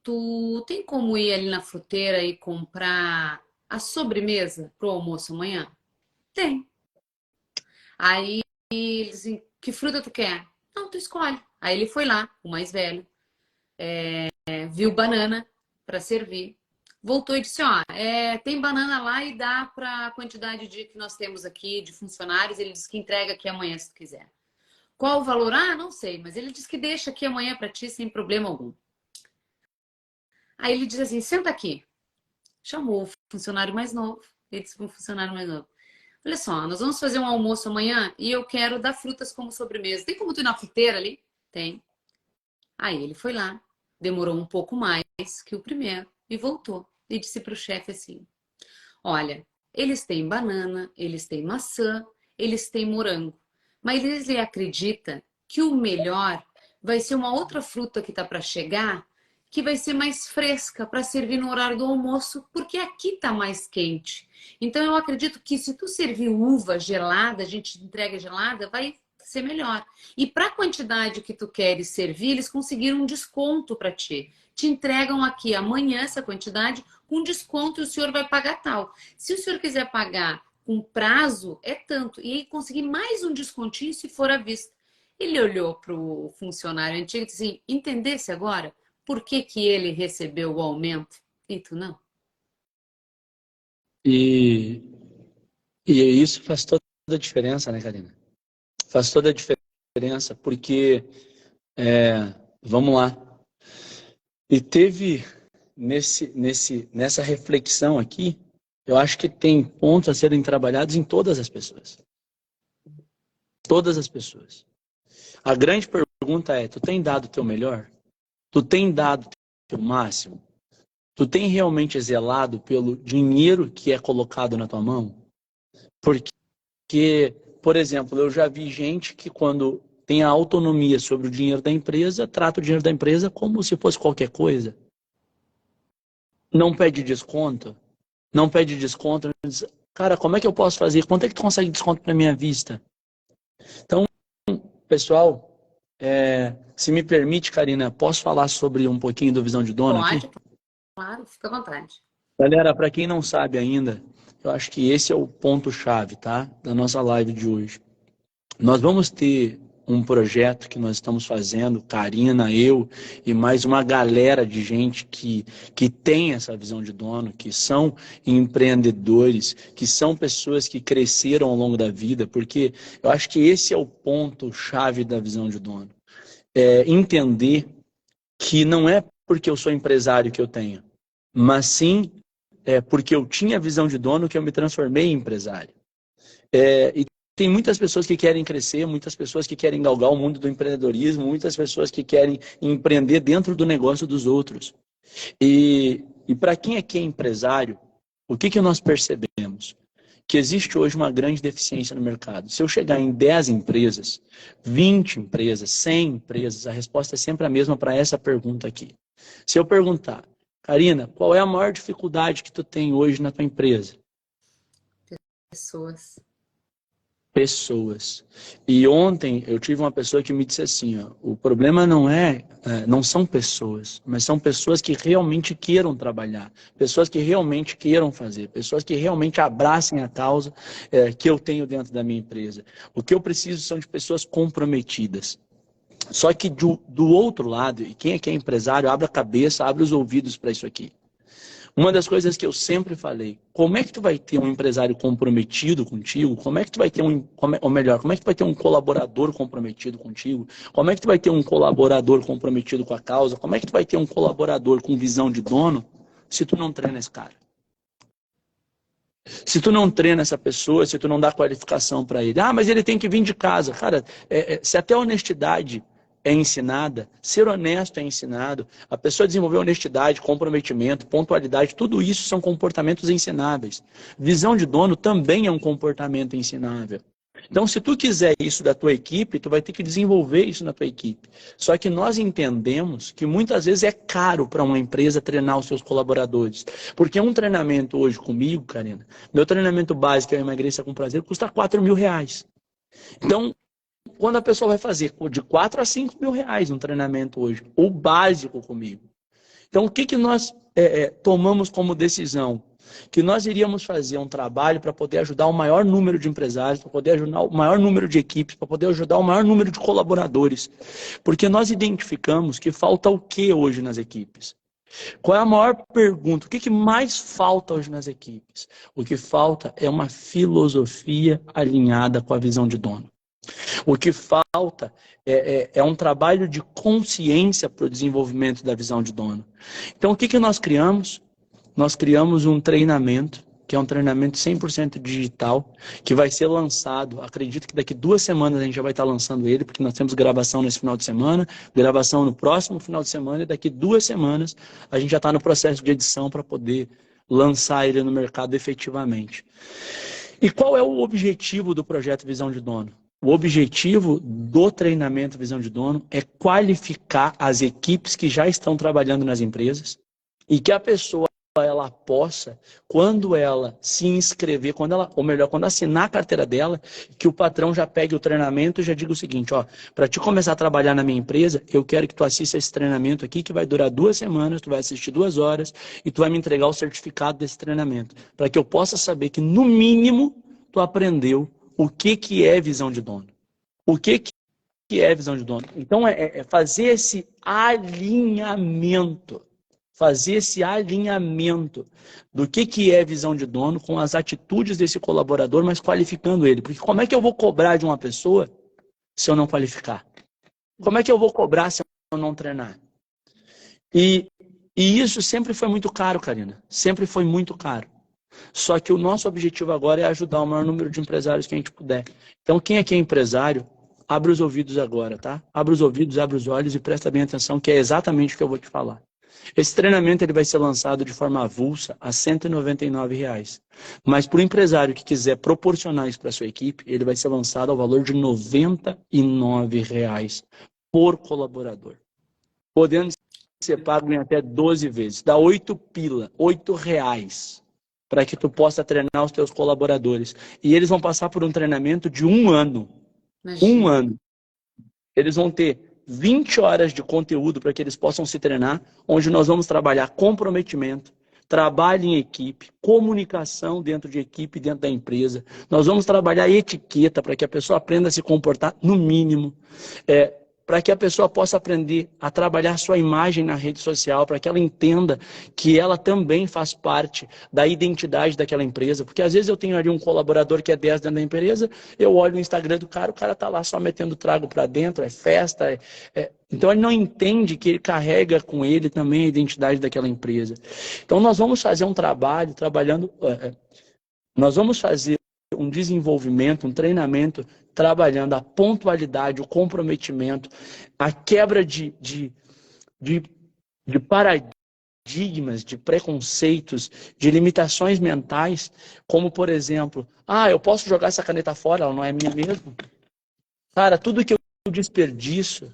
Speaker 1: Tu tem como ir ali na fruteira e comprar a sobremesa pro almoço amanhã? Tem. Aí eles dizem, que fruta tu quer? Não, tu escolhe. Aí ele foi lá, o mais velho, viu banana para servir. Voltou e disse, ó, tem banana lá e dá para a quantidade de que nós temos aqui de funcionários. Ele disse que entrega aqui amanhã se tu quiser. Qual o valor? Ah, não sei, mas ele disse que deixa aqui amanhã para ti sem problema algum. Aí ele diz assim, senta aqui. Chamou o funcionário mais novo. Ele disse para o funcionário mais novo, olha só, nós vamos fazer um almoço amanhã e eu quero dar frutas como sobremesa. Tem como tu ir na fruteira ali? Tem. Aí ele foi lá, demorou um pouco mais que o primeiro e voltou. E disse para o chefe assim, olha, eles têm banana, eles têm maçã, eles têm morango. Mas ele acredita que o melhor vai ser uma outra fruta que está para chegar, que vai ser mais fresca para servir no horário do almoço, porque aqui está mais quente. Então eu acredito que se tu servir uva gelada, a gente entrega gelada, vai ser melhor. E para a quantidade que tu queres servir, eles conseguiram um desconto para ti. Te entregam aqui amanhã essa quantidade com desconto e o senhor vai pagar tal. Se o senhor quiser pagar com prazo, é tanto. E aí conseguir mais um descontinho se for à vista. Ele olhou para o funcionário antigo e disse assim, entendesse agora por que que ele recebeu o aumento e tu não?
Speaker 2: E, e isso faz toda a diferença, né, Karina? Faz toda a diferença, porque, vamos lá, e teve nessa reflexão aqui, eu acho que tem pontos a serem trabalhados em todas as pessoas. Todas as pessoas. A grande pergunta é, tu tem dado o teu melhor? Tu tem dado o teu máximo? Tu tem realmente zelado pelo dinheiro que é colocado na tua mão? Porque, por exemplo, eu já vi gente que quando tem a autonomia sobre o dinheiro da empresa, trata o dinheiro da empresa como se fosse qualquer coisa. Não pede desconto. Não pede desconto. Diz, cara, como é que eu posso fazer? Quanto é que tu consegue desconto para minha vista? Então, pessoal, se me permite, Karina, posso falar sobre um pouquinho do Visão de Dono aqui?
Speaker 1: Pode, claro, fica à vontade.
Speaker 2: Galera, para quem não sabe ainda, eu acho que esse é o ponto-chave, tá? Da nossa live de hoje. Nós vamos ter um projeto que nós estamos fazendo, Karina, eu e mais uma galera de gente que tem essa visão de dono, que são empreendedores, que são pessoas que cresceram ao longo da vida, porque eu acho que esse é o ponto-chave da visão de dono. É entender que não é porque eu sou empresário que eu tenho, mas sim porque eu tinha visão de dono que eu me transformei em empresário. E tem muitas pessoas que querem crescer, muitas pessoas que querem galgar o mundo do empreendedorismo, muitas pessoas que querem empreender dentro do negócio dos outros. E para quem aqui é empresário, o que nós percebemos? Que existe hoje uma grande deficiência no mercado. Se eu chegar em 10 empresas, 20 empresas, 100 empresas, a resposta é sempre a mesma para essa pergunta aqui. Se eu perguntar, Karina, qual é a maior dificuldade que tu tem hoje na tua empresa?
Speaker 1: Pessoas.
Speaker 2: Pessoas. E ontem eu tive uma pessoa que me disse assim, ó, o problema não são pessoas, mas são pessoas que realmente queiram trabalhar, pessoas que realmente queiram fazer, pessoas que realmente abracem a causa que eu tenho dentro da minha empresa. O que eu preciso são de pessoas comprometidas. Só que do outro lado, e quem aqui é empresário, abre a cabeça, abre os ouvidos para isso aqui. Uma das coisas que eu sempre falei, como é que tu vai ter um empresário comprometido contigo? Como é que tu vai ter ou melhor, como é que tu vai ter um colaborador comprometido contigo? Como é que tu vai ter um colaborador comprometido com a causa? Como é que tu vai ter um colaborador com visão de dono se tu não treina esse cara? Se tu não treina essa pessoa, se tu não dá qualificação para ele, mas ele tem que vir de casa. Cara, se até a honestidade é ensinada, ser honesto é ensinado, a pessoa desenvolver honestidade, comprometimento, pontualidade, tudo isso são comportamentos ensináveis. Visão de dono também é um comportamento ensinável. Então, se tu quiser isso da tua equipe, tu vai ter que desenvolver isso na tua equipe. Só que nós entendemos que muitas vezes é caro para uma empresa treinar os seus colaboradores. Porque um treinamento hoje comigo, Karina, meu treinamento básico, eu emagreça com prazer, custa R$ 4.000. Então, quando a pessoa vai fazer de 4 a 5 mil reais um treinamento hoje, o básico comigo. Então, o que nós tomamos como decisão? Que nós iríamos fazer um trabalho para poder ajudar o maior número de empresários, para poder ajudar o maior número de equipes, para poder ajudar o maior número de colaboradores. Porque nós identificamos que falta o que hoje nas equipes? Qual é a maior pergunta? O que mais falta hoje nas equipes? O que falta é uma filosofia alinhada com a visão de dono. O que falta é um trabalho de consciência para o desenvolvimento da visão de dono. Então, o que nós criamos? Nós criamos um treinamento, que é um treinamento 100% digital, que vai ser lançado, acredito que daqui 2 semanas a gente já vai estar lançando ele, porque nós temos gravação nesse final de semana, gravação no próximo final de semana, e daqui 2 semanas a gente já está no processo de edição para poder lançar ele no mercado efetivamente. E qual é o objetivo do projeto Visão de Dono? O objetivo do treinamento Visão de Dono é qualificar as equipes que já estão trabalhando nas empresas e que a pessoa ela possa, quando ela se inscrever, quando assinar a carteira dela, que o patrão já pegue o treinamento e já diga o seguinte, para te começar a trabalhar na minha empresa, eu quero que tu assista esse treinamento aqui, que vai durar 2 semanas, tu vai assistir 2 horas e tu vai me entregar o certificado desse treinamento, para que eu possa saber que, no mínimo, tu aprendeu o que é visão de dono. O que é visão de dono? Então, é fazer esse alinhamento. Fazer esse alinhamento do que é visão de dono com as atitudes desse colaborador, mas qualificando ele. Porque como é que eu vou cobrar de uma pessoa se eu não qualificar? Como é que eu vou cobrar se eu não treinar? E isso sempre foi muito caro, Karina. Sempre foi muito caro. Só que o nosso objetivo agora é ajudar o maior número de empresários que a gente puder. Então, quem aqui é empresário, abre os ouvidos agora, tá? Abre os ouvidos, abre os olhos e presta bem atenção, que é exatamente o que eu vou te falar. Esse treinamento ele vai ser lançado de forma avulsa a R$ 199. Mas para o empresário que quiser proporcionar isso para a sua equipe, ele vai ser lançado ao valor de R$ 99 por colaborador. Podendo ser pago em até 12 vezes. Dá 8 pila, R$ 8, para que tu possa treinar os teus colaboradores. E eles vão passar por um treinamento de 1 ano. Imagina. 1 ano. Eles vão ter 20 horas de conteúdo para que eles possam se treinar, onde nós vamos trabalhar comprometimento, trabalho em equipe, comunicação dentro de equipe, dentro da empresa. Nós vamos trabalhar etiqueta para que a pessoa aprenda a se comportar no mínimo, para que a pessoa possa aprender a trabalhar sua imagem na rede social, para que ela entenda que ela também faz parte da identidade daquela empresa. Porque às vezes eu tenho ali um colaborador que é 10 dentro da empresa, eu olho no Instagram do cara, o cara tá lá só metendo trago para dentro, é festa. Então ele não entende que ele carrega com ele também a identidade daquela empresa. Então nós vamos fazer um trabalho, nós vamos fazer um desenvolvimento, um treinamento, trabalhando a pontualidade, o comprometimento, a quebra de paradigmas, de preconceitos, de limitações mentais, como, por exemplo, eu posso jogar essa caneta fora, ela não é minha mesmo. Cara, tudo que eu desperdiço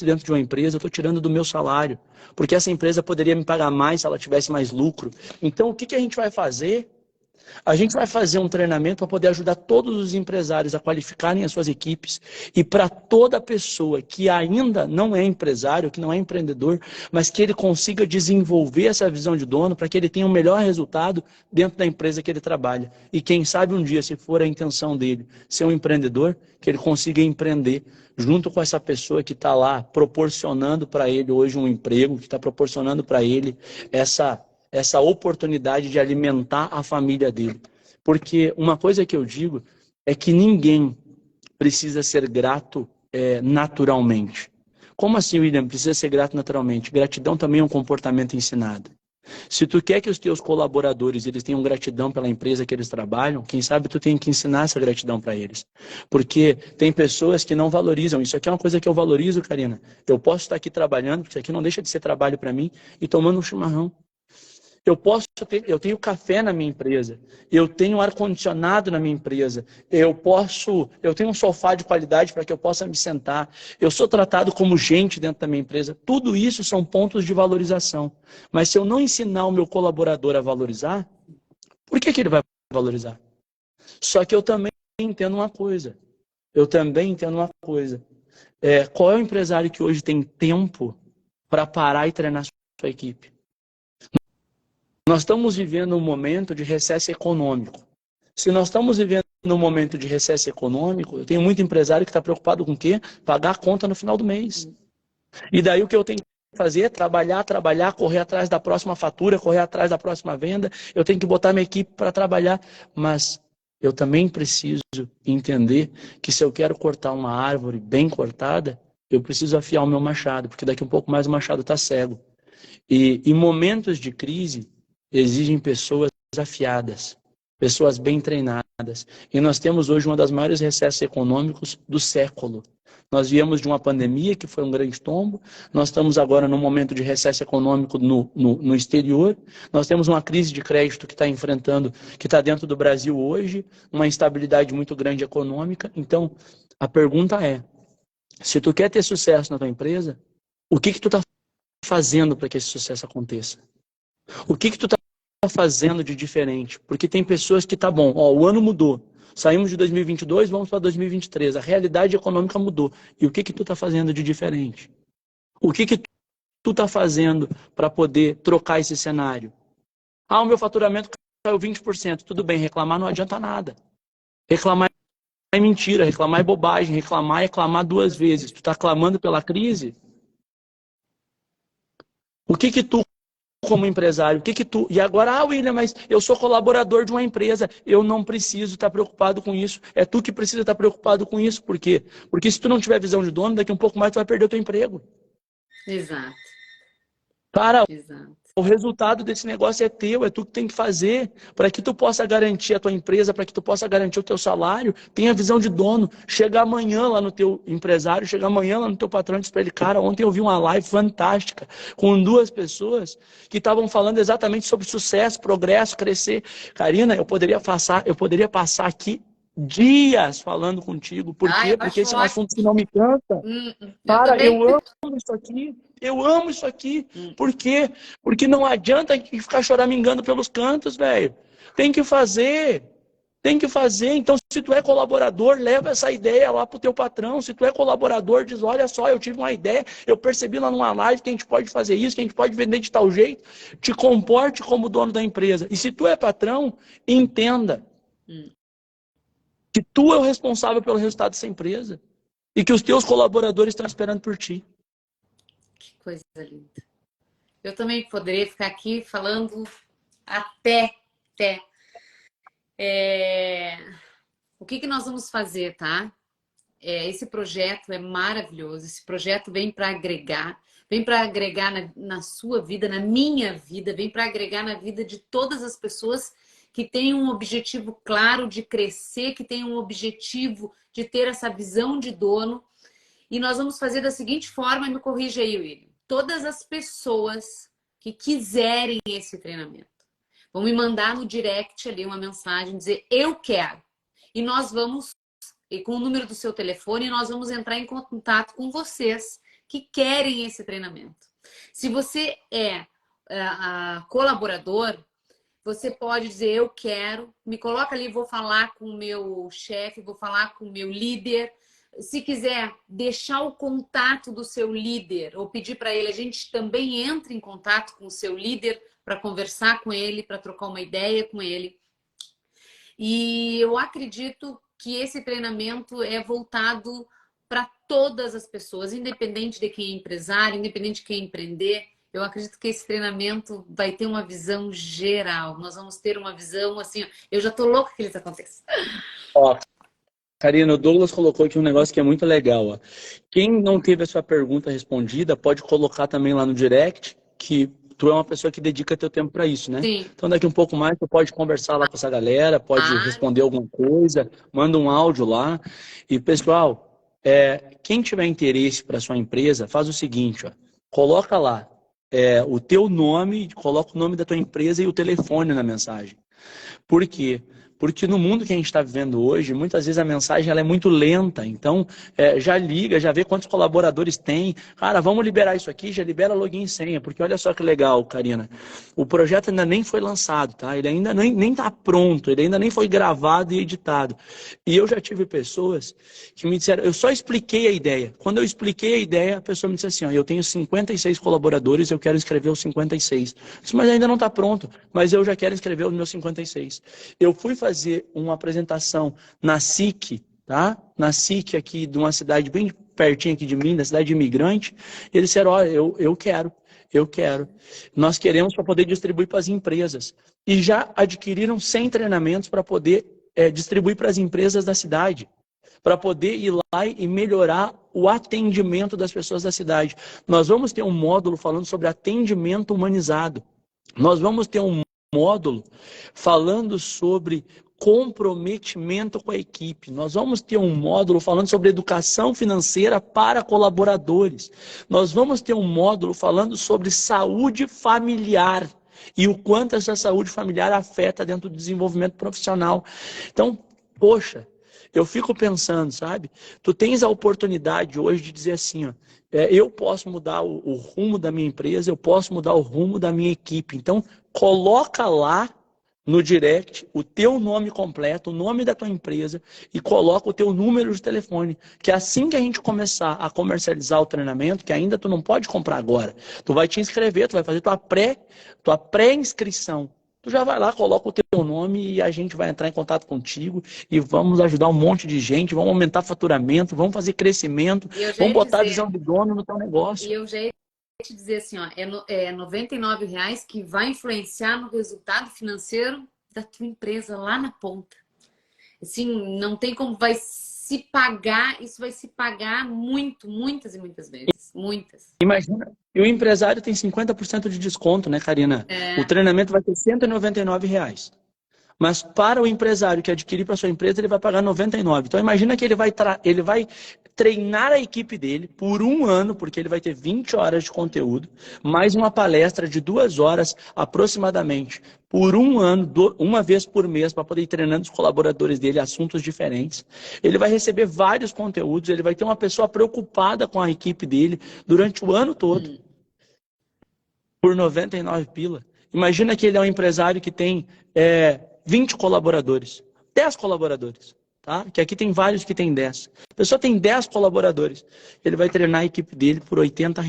Speaker 2: dentro de uma empresa, eu estou tirando do meu salário, porque essa empresa poderia me pagar mais se ela tivesse mais lucro. Então, o que a gente vai fazer? A gente vai fazer um treinamento para poder ajudar todos os empresários a qualificarem as suas equipes e para toda pessoa que ainda não é empresário, que não é empreendedor, mas que ele consiga desenvolver essa visão de dono para que ele tenha um melhor resultado dentro da empresa que ele trabalha. E quem sabe um dia, se for a intenção dele ser um empreendedor, que ele consiga empreender junto com essa pessoa que está lá proporcionando para ele hoje um emprego, que está proporcionando para ele essa oportunidade de alimentar a família dele. Porque uma coisa que eu digo é que ninguém precisa ser grato naturalmente. Como assim, William? Precisa ser grato naturalmente? Gratidão também é um comportamento ensinado. Se tu quer que os teus colaboradores eles tenham gratidão pela empresa que eles trabalham, quem sabe tu tem que ensinar essa gratidão para eles. Porque tem pessoas que não valorizam. Isso aqui é uma coisa que eu valorizo, Karina. Eu posso estar aqui trabalhando, porque isso aqui não deixa de ser trabalho para mim, e tomando um chimarrão. Eu tenho café na minha empresa, eu tenho ar-condicionado na minha empresa, eu tenho um sofá de qualidade para que eu possa me sentar, eu sou tratado como gente dentro da minha empresa. Tudo isso são pontos de valorização. Mas se eu não ensinar o meu colaborador a valorizar, por que ele vai valorizar? Só que eu também entendo uma coisa. Qual é o empresário que hoje tem tempo para parar e treinar sua equipe? Nós estamos vivendo um momento de recesso econômico. Se nós estamos vivendo um momento de recesso econômico, eu tenho muito empresário que está preocupado com o quê? Pagar a conta no final do mês. E daí o que eu tenho que fazer é trabalhar, correr atrás da próxima fatura, correr atrás da próxima venda. Eu tenho que botar minha equipe para trabalhar. Mas eu também preciso entender que se eu quero cortar uma árvore bem cortada, eu preciso afiar o meu machado, porque daqui a um pouco mais o machado está cego. E em momentos de crise, exigem pessoas afiadas, pessoas bem treinadas. E nós temos hoje uma das maiores recessos econômicos do século. Nós viemos de uma pandemia que foi um grande tombo, nós estamos agora num momento de recesso econômico no exterior, nós temos uma crise de crédito que está enfrentando, que está dentro do Brasil hoje, uma instabilidade muito grande econômica. Então, a pergunta é, se tu quer ter sucesso na tua empresa, o que tu está fazendo para que esse sucesso aconteça? O que tu está fazendo de diferente? Porque tem pessoas que, tá bom, ó, o ano mudou. Saímos de 2022, vamos para 2023. A realidade econômica mudou. E o que tu está fazendo de diferente? O que tu está fazendo para poder trocar esse cenário? Ah, o meu faturamento caiu 20%. Tudo bem, reclamar não adianta nada. Reclamar é mentira, reclamar é bobagem, reclamar é clamar duas vezes. Tu está clamando pela crise? O que tu como empresário, E agora, William, mas eu sou colaborador de uma empresa, eu não preciso estar preocupado com isso. É tu que precisa estar preocupado com isso. Por quê? Porque se tu não tiver visão de dono, daqui a um pouco mais tu vai perder o teu emprego.
Speaker 1: Exato.
Speaker 2: Cara,
Speaker 1: Exato.
Speaker 2: o resultado desse negócio é teu, é tu que tem que fazer para que tu possa garantir a tua empresa, para que tu possa garantir o teu salário. Tenha visão de dono. Chega amanhã lá no teu empresário, chega amanhã lá no teu patrão e diz para ele, cara, ontem eu vi uma live fantástica com duas pessoas que estavam falando exatamente sobre sucesso, progresso, crescer. Karina, eu poderia passar aqui dias falando contigo. Por quê? Porque esse é um assunto que não me cansa. Cara, eu amo isso aqui. Eu amo isso aqui. Por quê? Porque não adianta ficar choramingando pelos cantos, velho. Tem que fazer. Tem que fazer. Então, se tu é colaborador, leva essa ideia lá pro teu patrão. Se tu é colaborador, diz, olha só, eu tive uma ideia, eu percebi lá numa live que a gente pode fazer isso, que a gente pode vender de tal jeito. Te comporte como dono da empresa. E se tu é patrão, entenda que tu é o responsável pelo resultado dessa empresa. E que os teus colaboradores estão esperando por ti.
Speaker 1: Que coisa linda. Eu também poderia ficar aqui falando até. O que nós vamos fazer, tá? Esse projeto é maravilhoso. Esse projeto vem para agregar. Vem para agregar na sua vida, na minha vida. Vem para agregar na vida de todas as pessoas que têm um objetivo claro de crescer, que têm um objetivo de ter essa visão de dono. E nós vamos fazer da seguinte forma, me corrija aí, William. Todas as pessoas que quiserem esse treinamento vão me mandar no direct ali uma mensagem, dizer eu quero. E nós vamos, e com o número do seu telefone, nós vamos entrar em contato com vocês que querem esse treinamento. Se você é colaborador, Você pode dizer, eu quero, me coloca ali, vou falar com o meu chefe, vou falar com o meu líder. Se quiser deixar o contato do seu líder ou pedir para ele, a gente também entra em contato com o seu líder para conversar com ele, para trocar uma ideia com ele. E eu acredito que esse treinamento é voltado para todas as pessoas, independente de quem é empresário, independente de quem empreender. Eu acredito que esse treinamento vai ter uma visão geral. Nós vamos ter uma visão assim. Eu já estou louca que isso aconteça.
Speaker 2: Ó, Karina, o Douglas colocou aqui um negócio que é muito legal. Ó. Quem não teve a sua pergunta respondida, pode colocar também lá no direct, que tu é uma pessoa que dedica teu tempo para isso, né?
Speaker 1: Sim.
Speaker 2: Então daqui um pouco mais tu pode conversar lá com essa galera, pode
Speaker 1: Claro.
Speaker 2: responder alguma coisa, manda um áudio lá. E pessoal, quem tiver interesse para sua empresa, faz o seguinte, ó, coloca lá o teu nome, coloca o nome da tua empresa e o telefone na mensagem. Por quê? Porque no mundo que a gente está vivendo hoje, muitas vezes a mensagem ela é muito lenta. Então, já liga, já vê quantos colaboradores tem. Cara, vamos liberar isso aqui, já libera login e senha. Porque olha só que legal, Karina. O projeto ainda nem foi lançado, tá? Ele ainda nem está pronto, ele ainda nem foi gravado e editado. E eu já tive pessoas que me disseram, eu só expliquei a ideia. Quando eu expliquei a ideia, a pessoa me disse assim, ó, eu tenho 56 colaboradores, eu quero escrever os 56. Eu disse, mas ainda não está pronto, mas eu já quero escrever os meus 56. Eu fui fazer uma apresentação na SIC, tá? Na SIC aqui de uma cidade bem pertinho aqui de mim, da cidade de imigrante, e eles disseram, olha, eu quero. Nós queremos para poder distribuir para as empresas. E já adquiriram 100 treinamentos para poder distribuir para as empresas da cidade, para poder ir lá e melhorar o atendimento das pessoas da cidade. Nós vamos ter um módulo falando sobre atendimento humanizado. Nós vamos ter um módulo falando sobre comprometimento com a equipe. Nós vamos ter um módulo falando sobre educação financeira para colaboradores. Nós vamos ter um módulo falando sobre saúde familiar e o quanto essa saúde familiar afeta dentro do desenvolvimento profissional. Então, poxa, eu fico pensando, sabe? Tu tens a oportunidade hoje de dizer assim, ó, eu posso mudar o rumo da minha empresa, eu posso mudar o rumo da minha equipe. Então, coloca lá no direct o teu nome completo, o nome da tua empresa e coloca o teu número de telefone. Que assim que a gente começar a comercializar o treinamento, que ainda tu não pode comprar agora, tu vai te inscrever, tu vai fazer tua pré-inscrição. Tu já vai lá, coloca o teu nome e a gente vai entrar em contato contigo e vamos ajudar um monte de gente, vamos aumentar faturamento, vamos fazer crescimento, vamos botar a visão de dono no teu negócio.
Speaker 1: E eu já ia te dizer assim, ó, é R$ 99 que vai influenciar no resultado financeiro da tua empresa lá na ponta. Assim, não tem como vai se pagar, isso vai se pagar muito, muitas e muitas vezes. Muitas.
Speaker 2: Imagina, e o empresário tem 50% de desconto, né, Karina? O treinamento vai ter R$ 199. Mas para o empresário que adquirir para sua empresa, ele vai pagar 99. Então imagina que ele vai treinar a equipe dele por um ano, porque ele vai ter 20 horas de conteúdo, mais uma palestra de 2 horas aproximadamente, por um ano, uma vez por mês, para poder ir treinando os colaboradores dele assuntos diferentes. Ele vai receber vários conteúdos, ele vai ter uma pessoa preocupada com a equipe dele durante o ano todo, por 99 pila. Imagina que ele é um empresário que tem 20 colaboradores, 10 colaboradores, tá? Que aqui tem vários que tem 10. A pessoa tem 10 colaboradores, ele vai treinar a equipe dele por R$ 80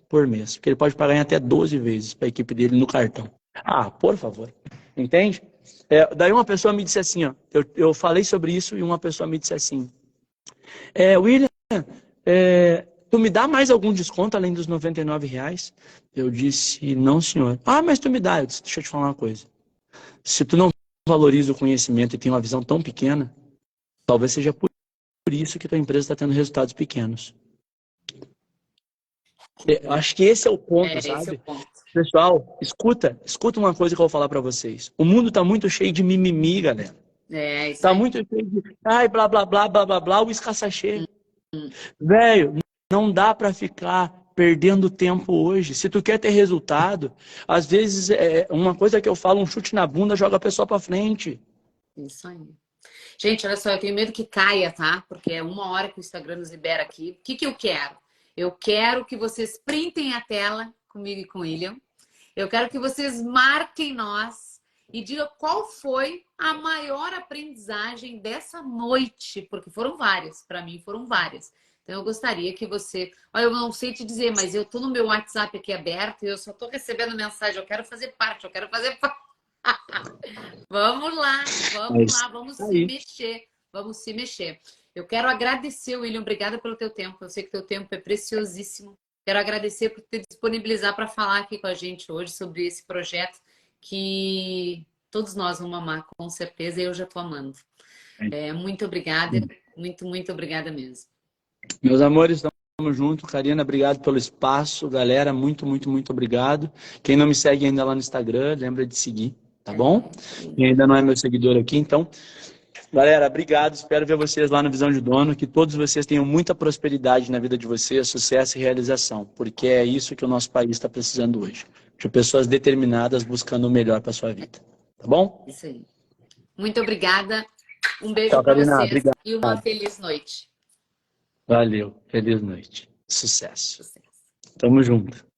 Speaker 2: por mês, porque ele pode pagar em até 12 vezes para a equipe dele no cartão. Ah, por favor, entende? Daí uma pessoa me disse assim, ó, eu falei sobre isso e uma pessoa me disse assim, William, tu me dá mais algum desconto além dos R$ 99? Eu disse, não, senhor. Ah, mas tu me dá. Eu disse, deixa eu te falar uma coisa. Se tu não valoriza o conhecimento e tem uma visão tão pequena, talvez seja por isso que tua empresa está tendo resultados pequenos. Eu acho que esse é o ponto, sabe?
Speaker 1: Esse é o ponto.
Speaker 2: Pessoal, escuta uma coisa que eu vou falar para vocês. O mundo está muito cheio de mimimi, galera.
Speaker 1: Isso
Speaker 2: tá
Speaker 1: aí.
Speaker 2: muito cheio de blá, blá, blá, blá, blá, blá, o escassachê. Velho, não dá para ficar perdendo tempo hoje. Se tu quer ter resultado, às vezes uma coisa que eu falo, um chute na bunda joga a pessoa para frente.
Speaker 1: Isso aí. Gente, olha só, eu tenho medo que caia, tá? Porque é 1 hora que o Instagram nos libera aqui. O que eu quero? Eu quero que vocês printem a tela comigo e com o William. Eu quero que vocês marquem nós e diga qual foi a maior aprendizagem dessa noite, porque foram várias, para mim foram várias. Então eu gostaria que você... Olha, eu não sei te dizer, mas eu tô no meu WhatsApp aqui aberto e eu só tô recebendo mensagem, eu quero fazer parte, eu quero fazer parte. Vamos lá, vamos
Speaker 2: Mas
Speaker 1: lá, vamos
Speaker 2: tá
Speaker 1: se
Speaker 2: aí.
Speaker 1: mexer, vamos se mexer. Eu quero agradecer, William, obrigada pelo teu tempo. Eu sei que teu tempo é preciosíssimo. Quero agradecer por te disponibilizar para falar aqui com a gente hoje sobre esse projeto que todos nós vamos amar, com certeza, e eu já estou amando. Muito obrigada, muito, muito obrigada mesmo.
Speaker 2: Meus amores, estamos juntos. Karina, obrigado pelo espaço. Galera, muito, muito, muito obrigado. Quem não me segue ainda lá no Instagram, lembra de seguir, tá bom? Quem ainda não é meu seguidor aqui, então... Galera, obrigado. Espero ver vocês lá no Visão de Dono. Que todos vocês tenham muita prosperidade na vida de vocês, sucesso e realização. Porque é isso que o nosso país está precisando hoje. De pessoas determinadas buscando o melhor para sua vida. Tá bom?
Speaker 1: Isso aí. Muito obrigada. Um beijo
Speaker 2: Tchau,
Speaker 1: para
Speaker 2: Karina.
Speaker 1: vocês
Speaker 2: Obrigado.
Speaker 1: e uma feliz noite.
Speaker 2: Valeu. Feliz noite. Sucesso.
Speaker 1: Sucesso.
Speaker 2: Tamo junto.